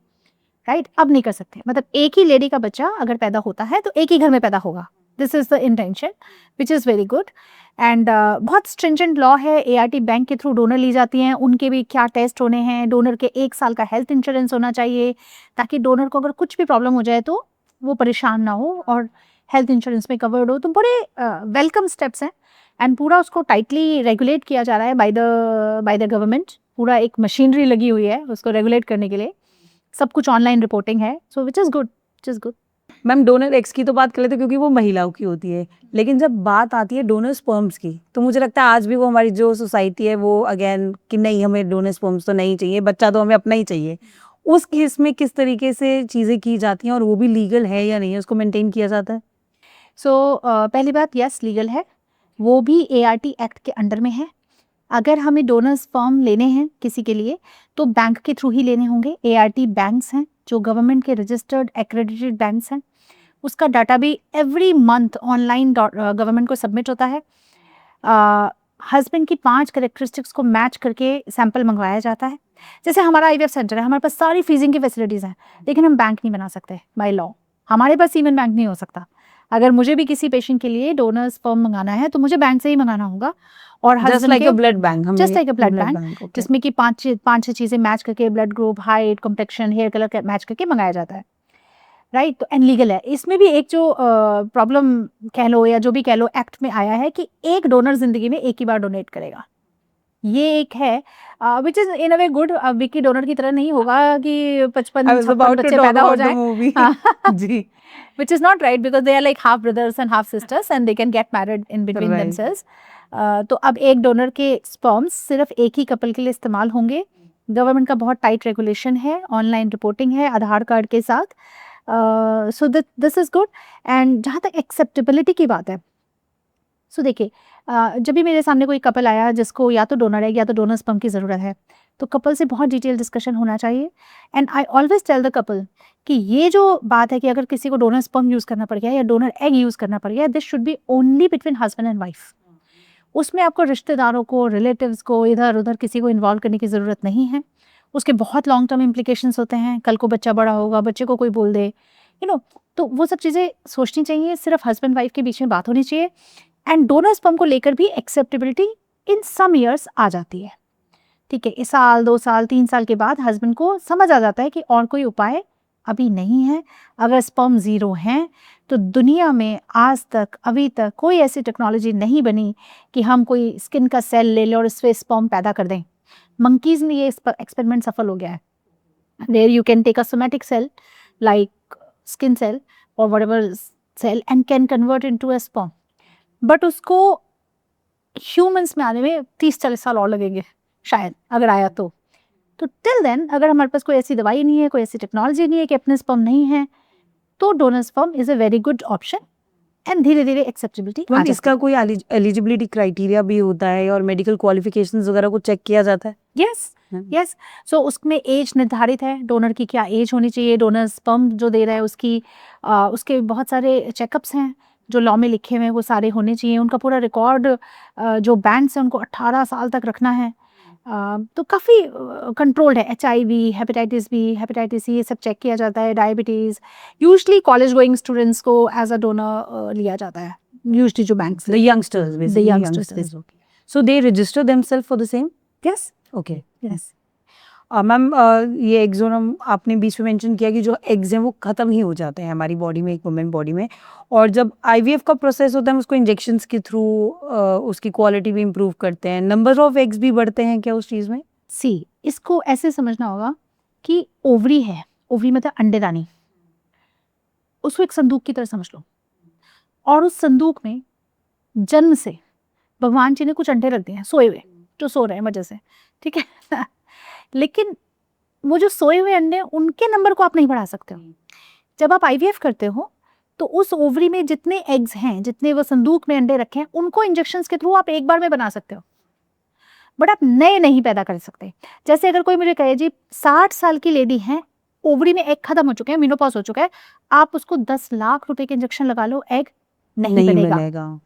राइट। अब नहीं कर सकते, मतलब एक ही लेडी का बच्चा अगर पैदा होता है तो एक ही घर में पैदा होगा। This is the intention which is very good and बहुत स्ट्रिंजेंट लॉ है। ART बैंक के थ्रू डोनर ली जाती हैं, उनके भी क्या टेस्ट होने हैं, डोनर के 1 साल का हेल्थ इंश्योरेंस होना चाहिए ताकि डोनर को अगर कुछ भी प्रॉब्लम हो जाए तो वो परेशान ना हो और हेल्थ इंश्योरेंस में कवर्ड हो। तो बड़े वेलकम स्टेप्स हैं एंड पूरा उसको टाइटली रेगुलेट किया जा रहा है बाय द गवर्नमेंट। पूरा एक मशीनरी लगी हुई है उसको रेगुलेट करने के लिए, सब कुछ ऑनलाइन रिपोर्टिंग है, so which is good. Ma'am donor eggs की तो बात कर लेते क्योंकि वो महिलाओं की होती है, लेकिन जब बात आती है डोनर स्पर्म्स की तो मुझे लगता है आज भी वो हमारी जो सोसाइटी है वो अगेन कि नहीं हमें डोनर स्पर्म्स तो नहीं चाहिए, बच्चा तो हमें अपना ही चाहिए। उस केस में किस तरीके से चीज़ें की जाती हैं और वो भी लीगल है या नहीं है, उसको मेंटेन किया जाता है? सो पहली बात यस लीगल है, वो भी ART एक्ट के अंडर में है। अगर हमें डोनर स्पर्म लेने हैं किसी के लिए तो बैंक के थ्रू ही लेने होंगे। ART बैंक्स हैं जो गवर्नमेंट के रजिस्टर्ड एक्रेडिटेड बैंक्स हैं, उसका डाटा भी एवरी मंथ ऑनलाइन गवर्नमेंट को सबमिट होता है। हस्बैंड की 5 कैरेक्टरिस्टिक्स को मैच करके सैंपल मंगवाया जाता है। जैसे हमारा IVF सेंटर है, हमारे पास सारी फ्रीजिंग की फैसिलिटीज़ हैं, लेकिन हम बैंक नहीं बना सकते बाय लॉ, हमारे पास सीमेन बैंक नहीं हो सकता। अगर मुझे भी किसी पेशेंट के लिए डोनर स्पर्म मंगाना है तो मुझे बैंक से ही मंगाना होगा और just like a blood bank, just like a blood bank जिसमें कि 5-6 चीज़ें मैच करके blood group, height, complexion, hair colour match करके मंगाया जाता है, राइट। तो एंड लीगल है। इसमें भी एक जो प्रॉब्लम कह लो या जो भी कह लो एक्ट में आया है कि एक डोनर जिंदगी में एक ही बार डोनेट करेगा, ये एक है which is in a way good. Vicky donor की तरह नहीं होगा कि 55-56 बच्चे पैदा हो जाए जी, which is not right because they are like half brothers and half sisters and they can get married in between Right. themselves. तो अब एक डोनर के स्पर्म्स सिर्फ एक ही कपल के लिए इस्तेमाल होंगे। गवर्नमेंट का बहुत टाइट रेगुलेशन है, ऑनलाइन रिपोर्टिंग है आधार कार्ड के साथ। So this is good. And जहाँ तक एक्सेप्टेबिलिटी की बात है, सो देखिए जब भी मेरे सामने कोई कपल आया जिसको या तो डोनर है या तो डोनर स्पर्म की ज़रूरत है, तो कपल से बहुत डिटेल डिस्कशन होना चाहिए। And I always tell the couple कि ये जो बात है कि अगर किसी को डोनर स्पर्म यूज़ करना पड़ गया या डोनर एग यूज़ करना पड़ गया, this should be only between husband and wife. उसमें आपको रिश्तेदारों को, रिलेटिव्स को, इधर उधर किसी को इन्वॉल्व करने की ज़रूरत नहीं है। उसके बहुत लॉन्ग टर्म इम्प्लीकेशंस होते हैं, कल को बच्चा बड़ा होगा, बच्चे को कोई बोल दे, यू नो, तो वो सब चीज़ें सोचनी चाहिए। सिर्फ हस्बैंड वाइफ के बीच में बात होनी चाहिए। एंड डोनर स्पर्म को लेकर भी एक्सेप्टेबिलिटी इन सम ईयर्स आ जाती है, ठीक है। इस साल, 2 साल, 3 साल के बाद हस्बैंड को समझ आ जाता है कि और कोई उपाय अभी नहीं है। अगर स्पर्म ज़ीरो हैं तो दुनिया में आज तक अभी तक कोई ऐसी टेक्नोलॉजी नहीं बनी कि हम कोई स्किन का सेल ले लें और इससे स्पर्म पैदा कर दें। मंकीज़ में ये एक्सपेरिमेंट सफल हो गया है। There you can take a somatic cell like skin cell और whatever cell and can convert into a sperm, but उसको ह्यूमंस में आने में 30-40 साल और लगेंगे शायद, अगर आया तो टिल देन अगर हमारे पास कोई ऐसी दवाई नहीं है, कोई ऐसी टेक्नोलॉजी नहीं है कि अपने स्पर्म नहीं है, तो donor sperm is a very good option and धीरे धीरे एक्सेप्टेबिलिटी आ जाती है। इसका कोई एलिजिबिलिटी क्राइटेरिया भी होता है और मेडिकल क्वालिफिकेशंस वगैरह को चेक किया जाता है? यस। सो उसमें एज निर्धारित है, डोनर की क्या एज होनी चाहिए, डोनर स्पर्म जो दे रहा है उसकी उसके बहुत सारे चेकअप्स हैं जो लॉ में लिखे हुए हैं, वो सारे होने चाहिए। उनका पूरा रिकॉर्ड जो बैंड्स हैं उनको 18 साल तक रखना है। तो काफ़ी कंट्रोल्ड है। HIV, hepatitis B, hepatitis C, ये सब चेक किया जाता है। Diabetes, usually college going students को एज अ डोनर लिया जाता है, यूजली जो बैंक से। The youngsters, basically. youngsters. Okay. So they register themselves for the same? Yes Okay. Yes. Ma'am ये एग्स जो हम आपने बीच में मेंशन किया कि जो एग्स हैं वो ख़त्म ही हो जाते हैं हमारी बॉडी में, एक वुमेन बॉडी में, और जब IVF का प्रोसेस होता है हम उसको इंजेक्शंस के थ्रू उसकी क्वालिटी भी इम्प्रूव करते हैं, नंबर ऑफ एग्स भी बढ़ते हैं क्या उस चीज़ में? सी, इसको ऐसे समझना होगा कि ओवरी है, ओवरी मतलब अंडेदानी, उसको एक संदूक की तरह समझ लो, और उस संदूक में जन्म से भगवान जी ने कुछ अंडे रख दिए हैं सोए हुए, जो सो रहे हैं मजे से, ठीक है। लेकिन वो जो सोए हुए अंडे उनके नंबर को आप नहीं बढ़ा सकते हो। जब आप IVF करते हो तो उस ओवरी में जितने एग्स हैं, जितने वो संदूक में अंडे रखे हैं, उनको इंजेक्शंस के थ्रू आप एक बार में बना सकते हो। बट आप नए नहीं पैदा कर सकते। जैसे अगर कोई मुझे कहे जी 60 साल की लेडी है, ओवरी में एग खत्म हो चुके हैं, मेनोपॉज हो चुका है, आप उसको 10 लाख रुपए के इंजेक्शन लगा लो, एग नहीं बनेगा।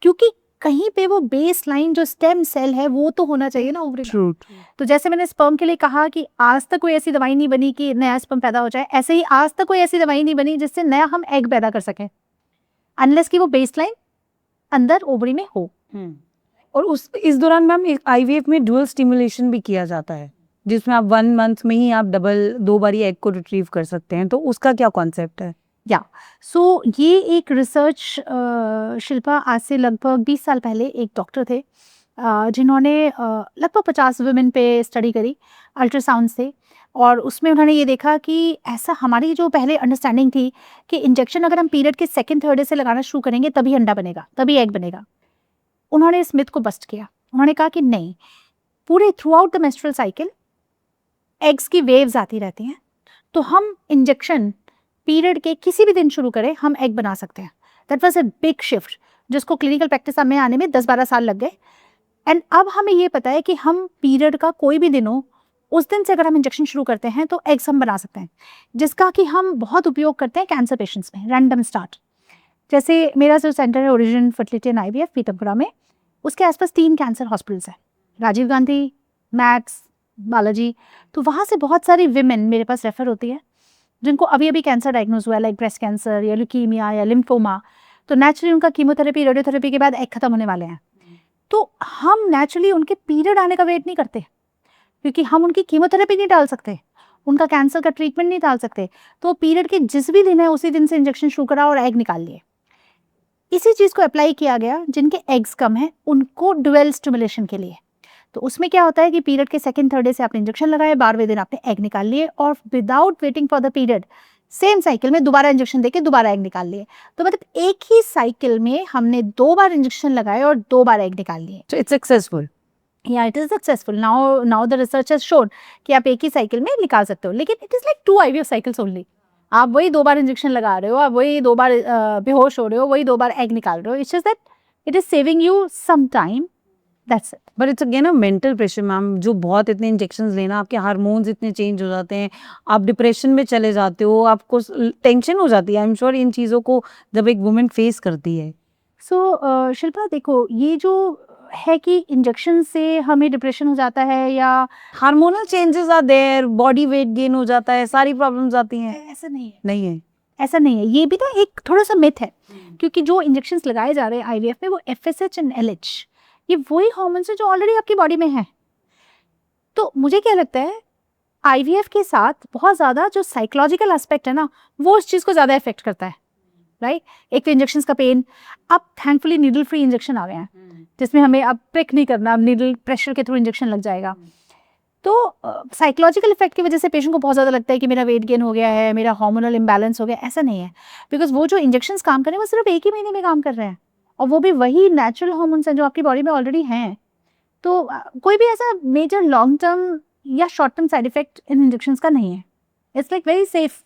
क्योंकि कहीं पे वो बेस लाइन जो स्टेम सेल है वो तो होना चाहिए ना ओवरी में। तो जैसे मैंने स्पर्म के लिए कहा कि आज तक कोई ऐसी दवाई नहीं बनी कि नया स्पर्म पैदा हो जाए, ऐसे ही आज तक कोई ऐसी दवाई नहीं बनी जिससे नया हम एग पैदा कर सकें, अनलेस कि वो बेस लाइन अंदर ओवरी में हो। और इस दौरान मैम आईवीएफ में डुअल स्टिमुलेशन भी किया जाता है, जिसमें आप 1 मंथ में ही आप दो बारी एग को रिट्रीव कर सकते हैं, तो उसका क्या कॉन्सेप्ट है? या सो ये एक रिसर्च शिल्पा आज से लगभग 20 साल पहले एक डॉक्टर थे जिन्होंने लगभग 50 वुमेन पे स्टडी करी अल्ट्रासाउंड से, और उसमें उन्होंने ये देखा कि ऐसा हमारी जो पहले अंडरस्टैंडिंग थी कि इंजेक्शन अगर हम पीरियड के सेकंड थर्ड डे से लगाना शुरू करेंगे तभी अंडा बनेगा, तभी एग बनेगा। उन्होंने इस मिथ को बस्ट किया। उन्होंने कहा कि नहीं, पूरे through out the menstrual cycle eggs की वेव्स आती रहती हैं, तो हम इंजेक्शन पीरियड के किसी भी दिन शुरू करें, हम एग बना सकते हैं। That was a big shift जिसको क्लिनिकल प्रैक्टिस में आने में 10-12 साल लग गए। एंड अब हमें ये पता है कि हम पीरियड का कोई भी दिन हो, उस दिन से अगर हम इंजेक्शन शुरू करते हैं तो एग्स हम बना सकते हैं, जिसका कि हम बहुत उपयोग करते हैं कैंसर पेशेंट्स में। रैंडम स्टार्ट, जैसे मेरा जो सेंटर है origin fertility and IVF Pitampura में, उसके आसपास 3 कैंसर हॉस्पिटल्स हैं, राजीव गांधी, मैक्स, बालाजी। तो वहाँ से बहुत सारी विमेन मेरे पास रेफर होती है जिनको अभी अभी कैंसर डायग्नोज हुआ है, लाइक ब्रेस्ट कैंसर या ल्यूकीमिया या लिम्फोमा। तो नेचुरली उनका कीमोथेरेपी रेडियोथेरेपी के बाद एग खत्म होने वाले हैं, तो हम नेचुरली उनके पीरियड आने का वेट नहीं करते, क्योंकि हम उनकी कीमोथेरेपी नहीं डाल सकते, उनका कैंसर का ट्रीटमेंट नहीं डाल सकते। तो पीरियड के जिस भी दिन है उसी दिन से इंजेक्शन शुरू करा और एग निकाल लिए। इसी चीज़ को अप्लाई किया गया जिनके एग्स कम है उनको डुअल स्टिमुलेशन के लिए। तो उसमें क्या होता है कि पीरियड के सेकंड थर्ड डे से आपने इंजेक्शन लगाए, 12वें दिन आपने एग निकाल लिए, और without waiting for the period same cycle में दोबारा इंजेक्शन देके दोबारा एग निकाल लिए। तो मतलब एक ही साइकिल में हमने 2 बार इंजेक्शन लगाए और 2 बार एग निकाल लिए। So it's successful. या it is successful. Now the research has showed कि आप एक ही साइकिल में निकाल सकते हो, लेकिन it is like 2 IVF cycles only. आप वही 2 बार इंजेक्शन लगा रहे हो, आप वही 2 बार बेहोश हो रहे हो, वही 2 बार एग निकाल रहे हो। It's just that it is saving you some time, that's it. But it's again a mental pressure ma'am, जो बहुत इतने इंजेक्शंस लेना, आपके हार्मोन्स इतने चेंज हो जाते हैं, आप डिप्रेशन में चले जाते हो, आपको टेंशन हो जाती है। आई एम श्योर इन चीज़ों को जब एक वुमेन फेस करती है। सो शिल्पा देखो, ये जो है कि इंजेक्शन से हमें डिप्रेशन हो जाता है या hormonal changes are there, body weight gain हो जाता है, सारी प्रॉब्लम्स आती हैं। ऐसा नहीं है, नहीं है, ऐसा नहीं है। ये भी ना एक थोड़ा सा मिथ है, क्योंकि जो इंजेक्शंस लगाए जा रहे हैं आईवीएफ में वो एफएसएच एंड एलएच, ये वही हार्मोन्स है जो ऑलरेडी आपकी बॉडी में है। तो मुझे क्या लगता है, आईवीएफ के साथ बहुत ज़्यादा जो साइकोलॉजिकल एस्पेक्ट है ना, वो उस चीज़ को ज़्यादा इफेक्ट करता है, राइट। एक तो इंजेक्शंस का पेन, अब थैंकफुली नीडल फ्री इंजेक्शन आ गए हैं जिसमें हमें अब प्रिक नहीं करना, अब नीडल प्रेशर के थ्रू इंजेक्शन लग जाएगा। तो साइकोलॉजिकल इफेक्ट की वजह से पेशेंट को बहुत ज़्यादा लगता है कि मेरा वेट गेन हो गया है, मेरा हार्मोनल इम्बैलेंस हो गया। ऐसा नहीं है, बिकॉज वो जो इंजेक्शंस काम कर रहे हैं वो सिर्फ 1 ही महीने में काम कर रहे हैं, और वो भी वही नेचुरल हार्मोन्स हैं जो आपकी बॉडी में ऑलरेडी हैं। तो कोई भी ऐसा मेजर लॉन्ग टर्म या short term side effect in injections का नहीं है। It's like very safe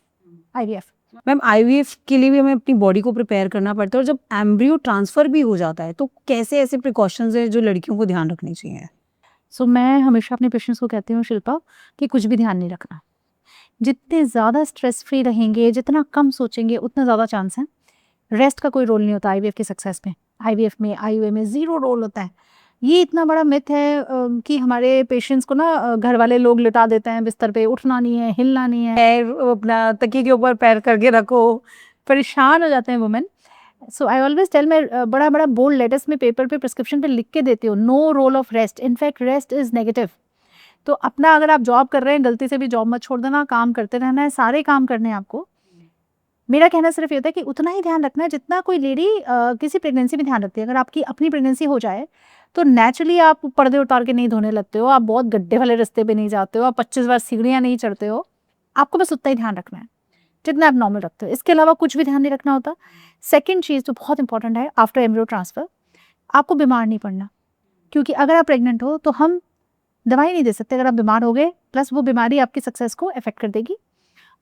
IVF. Ma'am IVF के लिए भी हमें अपनी बॉडी को प्रिपेयर करना पड़ता है, और जब एम्ब्रियो ट्रांसफर भी हो जाता है तो कैसे ऐसे प्रिकॉशंस हैं जो लड़कियों को ध्यान रखनी चाहिए? सो मैं हमेशा अपने पेशेंट्स को कहती हूँ शिल्पा कि कुछ भी ध्यान नहीं रखना। जितने ज़्यादा स्ट्रेस फ्री रहेंगे, जितना कम सोचेंगे, उतना ज़्यादा चांस है। रेस्ट का कोई रोल नहीं होता आईवीएफ के सक्सेस में। आईवीएफ में, आईयूए में 0 रोल होता है। ये इतना बड़ा मिथ है कि हमारे पेशेंट्स को ना घर वाले लोग लिटा देते हैं बिस्तर पे, उठना नहीं है, हिलना नहीं है, पैर अपना तकिए के ऊपर पैर करके रखो, परेशान हो जाते हैं women. So I always tell, मैं बड़ा बड़ा बोल्ड लेटर्स में पेपर पे प्रिस्क्रिप्शन पे लिख के देती हूँ, no role of rest, in fact rest is negative. तो अपना अगर आप जॉब कर रहे हैं, गलती से भी जॉब मत छोड़ देना, काम करते रहना है, सारे काम करने हैं आपको। मेरा कहना सिर्फ ये होता है कि उतना ही ध्यान रखना है जितना कोई लेडी किसी प्रेगनेंसी में ध्यान रखती है। अगर आपकी अपनी प्रेगनेंसी हो जाए तो नेचुरली आप पर्दे उतार के नहीं धोने लगते हो, आप बहुत गड्ढे वाले रास्ते पे नहीं जाते हो, आप 25 बार सीढ़ियाँ नहीं चढ़ते हो। आपको बस उतना ही ध्यान रखना है जितना आप नॉर्मल रखते हो, इसके अलावा कुछ भी ध्यान नहीं रखना होता। सेकेंड चीज़ जो बहुत इंपॉर्टेंट है, आफ्टर एम्ब्रियो ट्रांसफर आपको बीमार नहीं पड़ना, क्योंकि अगर आप प्रेग्नेंट हो तो हम दवाई नहीं दे सकते। अगर आप बीमार हो गए, प्लस वो बीमारी आपकी सक्सेस को अफेक्ट कर देगी।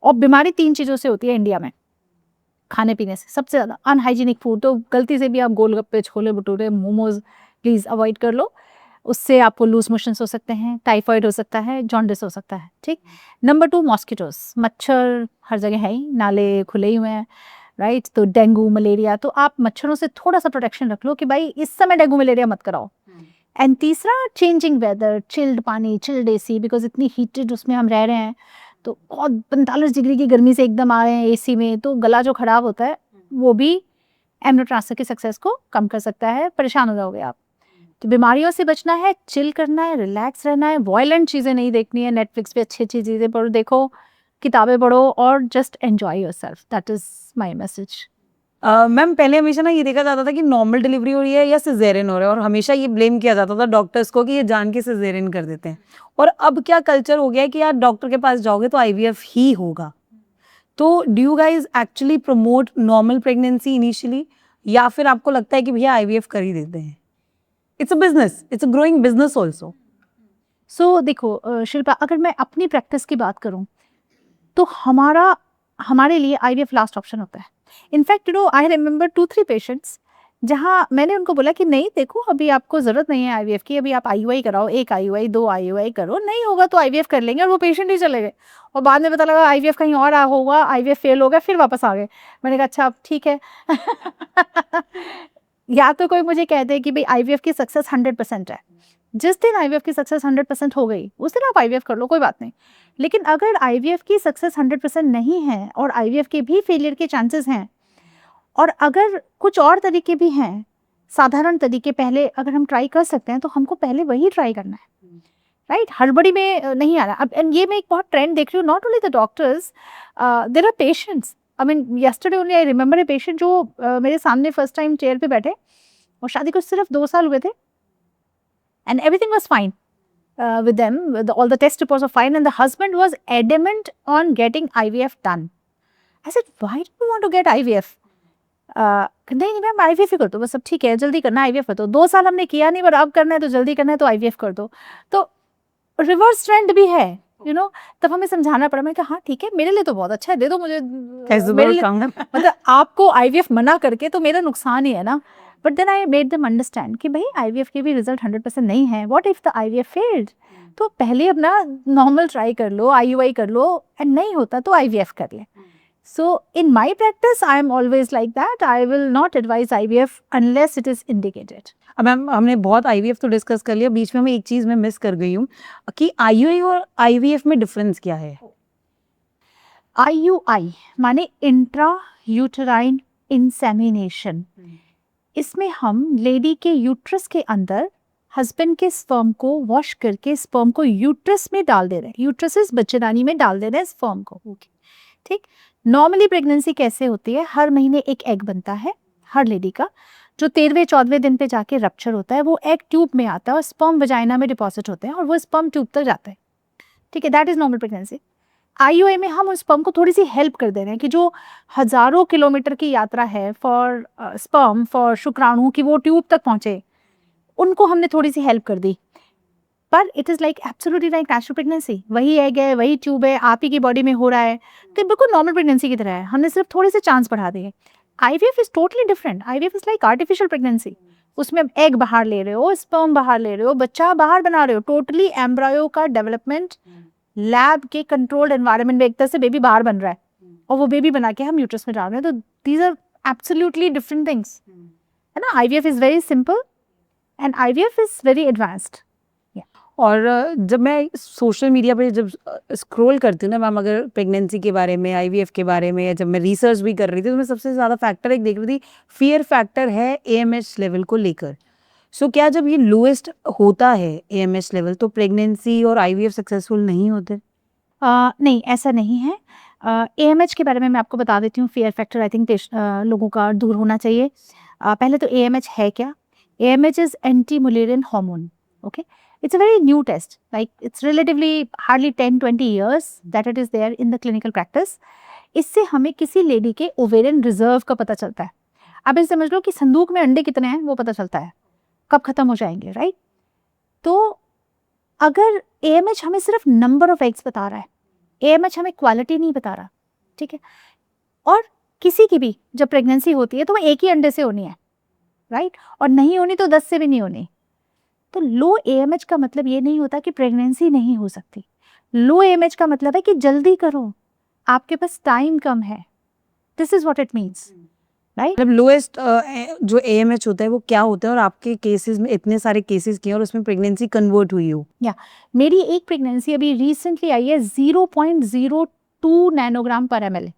और बीमारी 3 चीज़ों से होती है इंडिया में, खाने पीने से सबसे ज़्यादा। अनहाइजीनिक फूड, तो गलती से भी आप गोलगप्पे, छोले भटूरे, मोमोज प्लीज़ अवॉइड कर लो। उससे आपको लूज मोशंस हो सकते हैं, टाइफाइड हो सकता है, जॉन्डिस हो सकता है, ठीक। नंबर 2 मॉस्किटोज, मच्छर हर जगह है ही, नाले खुले ही हुए हैं, राइट। तो डेंगू मलेरिया, तो आप मच्छरों से थोड़ा सा प्रोटेक्शन रख लो कि भाई इस समय डेंगू मलेरिया मत कराओ। एंड तीसरा चेंजिंग वेदर, चिल्ड पानी, चिल्ड एसी, बिकॉज इतनी हीटेड उसमें हम रह रहे हैं, तो बहुत 45 डिग्री की गर्मी से एकदम आ रहे हैं एसी में, तो गला जो खराब होता है वो भी एमनोट्रांसफर की सक्सेस को कम कर सकता है, परेशान हो जाओगे आप। तो बीमारियों से बचना है, चिल करना है, रिलैक्स रहना है, वॉयलेंट चीज़ें नहीं देखनी है, नेटफ्लिक्स पे अच्छी अच्छी चीज़ें पढ़ो, देखो, किताबें पढ़ो और just enjoy yourself, that is my message. Ma'am पहले हमेशा ना ये देखा जाता था कि नॉर्मल डिलीवरी हो रही है या सिजेरियन हो रहा है, और हमेशा ये ब्लेम किया जाता था डॉक्टर्स को कि ये जान के सिजेरियन कर देते हैं। और अब क्या कल्चर हो गया है कि यार डॉक्टर के पास जाओगे तो आईवीएफ ही होगा। तो do you guys actually promote normal pregnancy initially, या फिर आपको लगता है कि भैया आईवीएफ कर ही देते हैं? It's a business, it's a growing business also. So देखो शिल्पा, अगर मैं अपनी प्रैक्टिस की बात करूं तो हमारे लिए आईवीएफ लास्ट ऑप्शन होता है। इनफैक्ट आई रिमेंबर 2-3 पेशेंट्स जहां मैंने उनको बोला कि नहीं देखो, अभी आपको ज़रूरत नहीं है आईवीएफ की, अभी आप आईयूआई कराओ, 1 आईयूआई 2 आईयूआई करो, नहीं होगा तो आईवीएफ कर लेंगे, और वो पेशेंट ही चले गए। और बाद में पता लगा आईवीएफ कहीं और होगा, आईवीएफ फेल हो गया, फिर वापस आ गए। मैंने कहा अच्छा अब ठीक है। या तो कोई मुझे कह दे कि भाई आईवीएफ की सक्सेस 100% है, जिस दिन आईवीएफ की सक्सेस 100% हो गई उस दिन आप आईवीएफ कर लो, कोई बात नहीं। लेकिन अगर आईवीएफ की सक्सेस 100% नहीं है और आईवीएफ के भी फेलियर के चांसेस हैं, और अगर कुछ और तरीके भी हैं, साधारण तरीके पहले अगर हम ट्राई कर सकते हैं तो हमको पहले वही ट्राई करना है, राइट। हड़बड़ी में नहीं आना। अब एंड ये मैं एक बहुत ट्रेंड देख रही हूँ, not only the doctors, there are patients. I mean yesterday only I remember a patient जो मेरे सामने फर्स्ट टाइम चेयर पे बैठे, और शादी को सिर्फ 2 साल हुए थे, and everything was fine with them. All the test reports were fine, and the husband was adamant on getting IVF done. I said, why do you want to get IVF? नहीं मैम आईवीएफ ही कर दो बस, अब ठीक है जल्दी करना, आईवीएफ कर दो, 2 साल हमने किया नहीं, पर अब करना है तो जल्दी करना है तो आईवीएफ कर दो। तो रिवर्स ट्रेंड भी है, तब हमें समझाना पड़ा। मैं कहा हाँ ठीक है, मेरे लिए तो बहुत अच्छा है, दे दो मुझे, मेरे लिए मतलब आपको आईवीएफ मना करके तो मेरा नुकसान ही है ना। But then I made them understand कि भाई आईवीएफ के भी रिजल्ट 100% नहीं है, what if the IVF failed, तो पहले अपना नॉर्मल ट्राई कर लो, आईयूआई कर लो, एंड नहीं होता तो आईवीएफ कर ले। So in my practice, I am always like that. I will not advise IVF unless it is indicated. अब मैम हमने बहुत आईवीएफ तो डिस्कस कर लिया, बीच में मैं एक चीज़ मैं मिस कर गई हूँ कि आईयूआई और आईवीएफ में डिफरेंस क्या है? IUI माने इंट्रा यूटराइन इंसेमिनेशन। इसमें हम लेडी के यूट्रस के अंदर हस्बैंड के स्पर्म को वॉश करके स्पर्म को यूट्रस में डाल दे रहे हैं, यूट्रस बच्चेदानी में डाल दे रहे हैं स्पर्म को, ठीक। नॉर्मली प्रेगनेंसी कैसे होती है, हर महीने एक एग बनता है हर लेडी का, जो 13वें-14वें दिन पे जाके रप्चर होता है, वो एग ट्यूब में आता है और स्पर्म वजाइना में डिपॉजिट होते हैं और वो स्पर्म ट्यूब तक जाता है, ठीक है, that is normal pregnancy. IUI में हम उस स्पर्म को थोड़ी सी हेल्प कर दे रहे हैं कि जो हजारों किलोमीटर की यात्रा है फॉर स्पर्म, फॉर शुक्राणु की वो ट्यूब तक पहुंचे, उनको हमने थोड़ी सी हेल्प कर दी। पर it is like absolutely like natural pregnancy, वही एग है, वही ट्यूब है, आप ही की बॉडी में हो रहा है, तो बिल्कुल नॉर्मल प्रेगनेंसी की तरह है, हमने सिर्फ थोड़े से चांस बढ़ा दिए। IVF is totally different, IVF is like artificial pregnancy, उसमें अब एग बाहर ले रहे हो, स्पर्म बाहर ले रहे हो, बच्चा बाहर बना रहे हो, टोटली एम्ब्रायो का डेवलपमेंट लैब के कंट्रोल्ड एनवायरनमेंट में एक तरह से बेबी बाहर बन रहा है और वो बेबी बना के हम यूट्रस में डाल रहे हैं, तो these are absolutely different things, है ना। IVF is very simple and IVF is very advanced. और जब मैं सोशल मीडिया पे जब स्क्रॉल करती हूँ ना मैम, अगर प्रेगनेंसी के बारे में, आईवीएफ के बारे में, जब मैं रिसर्च भी कर रही थी तो मैं सबसे ज़्यादा फैक्टर एक देख रही थी, फियर फैक्टर है एएमएच लेवल को लेकर। सो क्या जब ये लोएस्ट होता है एएमएच लेवल तो प्रेगनेंसी और आईवीएफ सक्सेसफुल नहीं होते? नहीं, ऐसा नहीं है। एएमएच के बारे में मैं आपको बता देती हूँ, फियर फैक्टर आई थिंक लोगों का दूर होना चाहिए। पहले तो एएमएच है क्या? AMH is anti Mullerian hormone, okay. It's a very new test, like it's relatively hardly 10-20 years that it is there in the clinical practice. इससे हमें किसी लेडी के ओवेरियन रिजर्व का पता चलता है। अब इसे समझ लो कि संदूक में अंडे कितने हैं वो पता चलता है, कब खत्म हो जाएंगे, राइट। तो अगर एएमएच हमें सिर्फ नंबर ऑफ एग्स बता रहा है, एएमएच हमें क्वालिटी नहीं बता रहा, ठीक है। और किसी की भी जब प्रेगनेंसी होती है तो वो एक ही अंडे से होनी है, राइट, और नहीं होनी तो 10 से भी नहीं होनी। तो लो AMH का मतलब ये नहीं होता कि प्रेगनेंसी नहीं हो सकती। लो AMH का मतलब है कि जल्दी करो, आपके पास टाइम कम है। This is what it means, right? मतलब लोएस्ट जो AMH होता है वो क्या होता है, और आपके केसेस में इतने सारे केसेस किए और उसमें प्रेगनेंसी कन्वर्ट हुई हो? मेरी एक प्रेगनेंसी अभी रिसेंटली आई है 0.02 नैनोग्राम पर ml।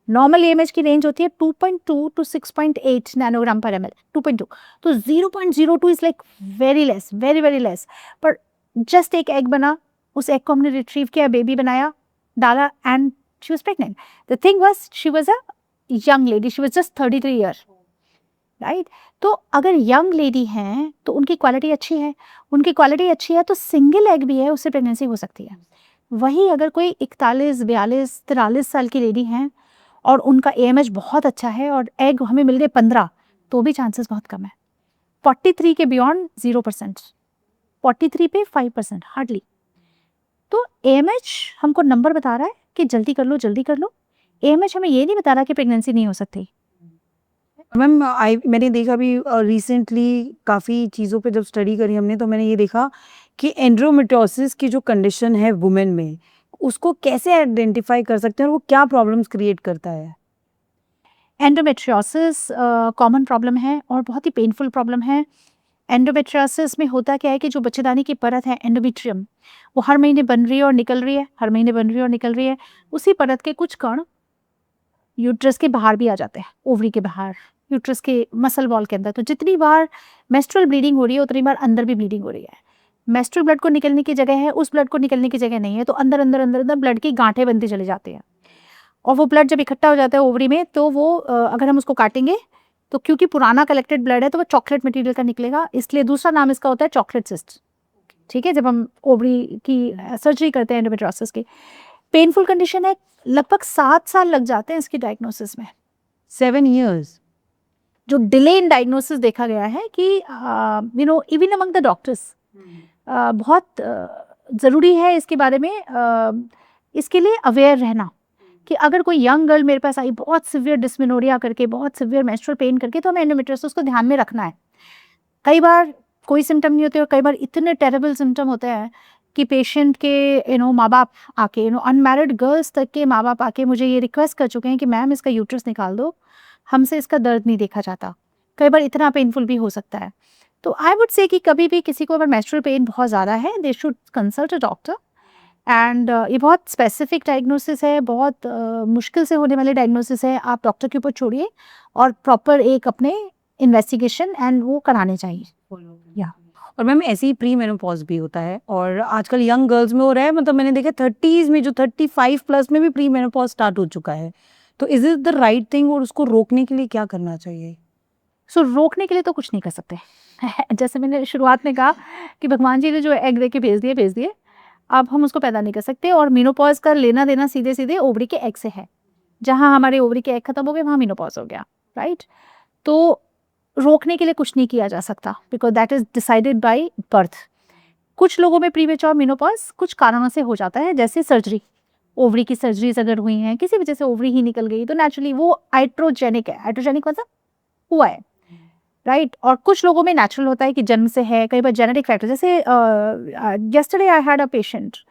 नॉर्मल AMH की रेंज होती है 2.2 टू 6.8 नैनोग्राम पर ml, 2.2। तो 0.02 is like very less, very very less. पर जस्ट एक एग बना, उस एग को हमने रिट्रीव किया, बेबी बनाया, डाला, and she was pregnant. The thing was she was a young lady, she was just 33 year, right? तो अगर यंग लेडी हैं तो उनकी क्वालिटी अच्छी है, उनकी क्वालिटी अच्छी है तो सिंगल एग भी है, उससे प्रेगनेंसी हो सकती है। वही अगर कोई 41, 42, 43 साल की लेडी हैं और उनका AMH बहुत अच्छा है और एग हमें मिल गए 15, तो भी चांसेस बहुत कम है। 43 के बियॉन्ड 0%, 43 पे 5%, हार्डली। तो AMH हमको नंबर बता रहा है कि जल्दी कर लो, जल्दी कर लो। AMH हमें ये नहीं बता रहा कि प्रेगनेंसी नहीं हो सकती। मैम मैंने देखा भी रिसेंटली काफ़ी चीज़ों पे जब स्टडी करी हमने, तो मैंने ये देखा कि एंड्रोमेट्रोसिस की जो कंडीशन है वुमेन में, उसको कैसे आइडेंटिफाई कर सकते हैं और वो क्या प्रॉब्लम्स क्रिएट करता है? एंडोमेट्रियोसिस कॉमन प्रॉब्लम है और बहुत ही पेनफुल प्रॉब्लम है। एंडोमेट्रियोसिस में होता क्या है कि जो बच्चेदानी की परत है, एंडोमेट्रियम, वो हर महीने बन रही है और निकल रही है, हर महीने बन रही है और निकल रही है। उसी परत के कुछ कण यूट्रस के बाहर भी आ जाते हैं, ओवरी के बाहर, यूट्रस के मसल वॉल के अंदर। तो जितनी बार मेस्ट्रुअल ब्लीडिंग हो रही है उतनी बार अंदर भी ब्लीडिंग हो रही है। मेस्ट्रुअल ब्लड को निकलने की जगह है, उस ब्लड को निकलने की जगह नहीं है, तो अंदर अंदर अंदर अंदर ब्लड की गांठें बनती चली जाती हैं। और वो ब्लड जब इकट्ठा हो जाता है ओवरी में, तो वो अगर हम उसको काटेंगे तो क्योंकि पुराना कलेक्टेड ब्लड है तो वो चॉकलेट मटेरियल का निकलेगा, इसलिए दूसरा नाम इसका होता है चॉकलेट सिस्ट। ठीक है, जब हम ओवरी की सर्जरी करते हैं एंडोमेट्रियोसिस की, पेनफुल कंडीशन है, लगभग 7 साल लग जाते हैं इसकी डायग्नोसिस में। 7 years? जो डिले इन डायग्नोसिस देखा गया है कि इवन अमंग द डॉक्टर्स बहुत ज़रूरी है इसके बारे में, इसके लिए अवेयर रहना कि अगर कोई यंग गर्ल मेरे पास आई बहुत सिवियर डिस्मेनोरिया करके, बहुत सिवियर मेंस्ट्रुअल पेन करके, तो हमें एंडोमेट्रियोसिस को ध्यान में रखना है। कई बार कोई सिम्टम नहीं होते और कई बार इतने टेरेबल सिम्टम होते हैं कि पेशेंट के माँ बाप आके, अनमैरिड गर्ल्स तक के माँ बाप आके मुझे ये रिक्वेस्ट कर चुके हैं कि मैम इसका यूट्रस निकाल दो, हमसे इसका दर्द नहीं देखा जाता। कई बार इतना पेनफुल भी हो सकता है। तो आई वुड से कि कभी भी किसी को अगर मेंस्ट्रुअल पेन बहुत ज़्यादा है, they should consult a doctor. And ये बहुत स्पेसिफिक डायग्नोसिस है, बहुत मुश्किल से होने वाले डायग्नोसिस है। आप डॉक्टर के ऊपर छोड़िए और प्रॉपर एक अपने इन्वेस्टिगेशन एंड वो कराने चाहिए। या और मैम ऐसे ही प्री मेनोपॉज भी होता है, और आजकल यंग गर्ल्स में हो रहा है, मतलब मैंने देखा 30s में, जो 35 प्लस में भी प्री मेनोपॉज स्टार्ट हो चुका है। तो is it the right thing, और उसको रोकने के लिए क्या करना चाहिए? सो रोकने के लिए तो कुछ नहीं कर सकते। जैसे मैंने शुरुआत में कहा कि भगवान जी ने जो एग दे के भेज दिए, अब हम उसको पैदा नहीं कर सकते। और मेनोपॉज का लेना देना सीधे सीधे ओवरी के एग से है। जहाँ हमारे ओवरी के एग खत्म हो गए वहाँ मेनोपॉज हो गया, राइट? तो रोकने के लिए कुछ नहीं किया जा सकता, because that is decided by birth. कुछ लोगों में प्रीमेच्योर मेनोपॉज कुछ कारणों से हो जाता है, जैसे सर्जरी, ओवरी की सर्जरीज अगर हुई हैं, किसी वजह से ओवरी ही निकल गई, तो नेचुरली वो आइट्रोजेनिक है। आइट्रोजेनिक मतलब हुआ है, राइट? और कुछ लोगों में नेचुरल होता है कि जन्म से है, कई बार जेनेटिक फैक्टर। जैसे yesterday I had a patient,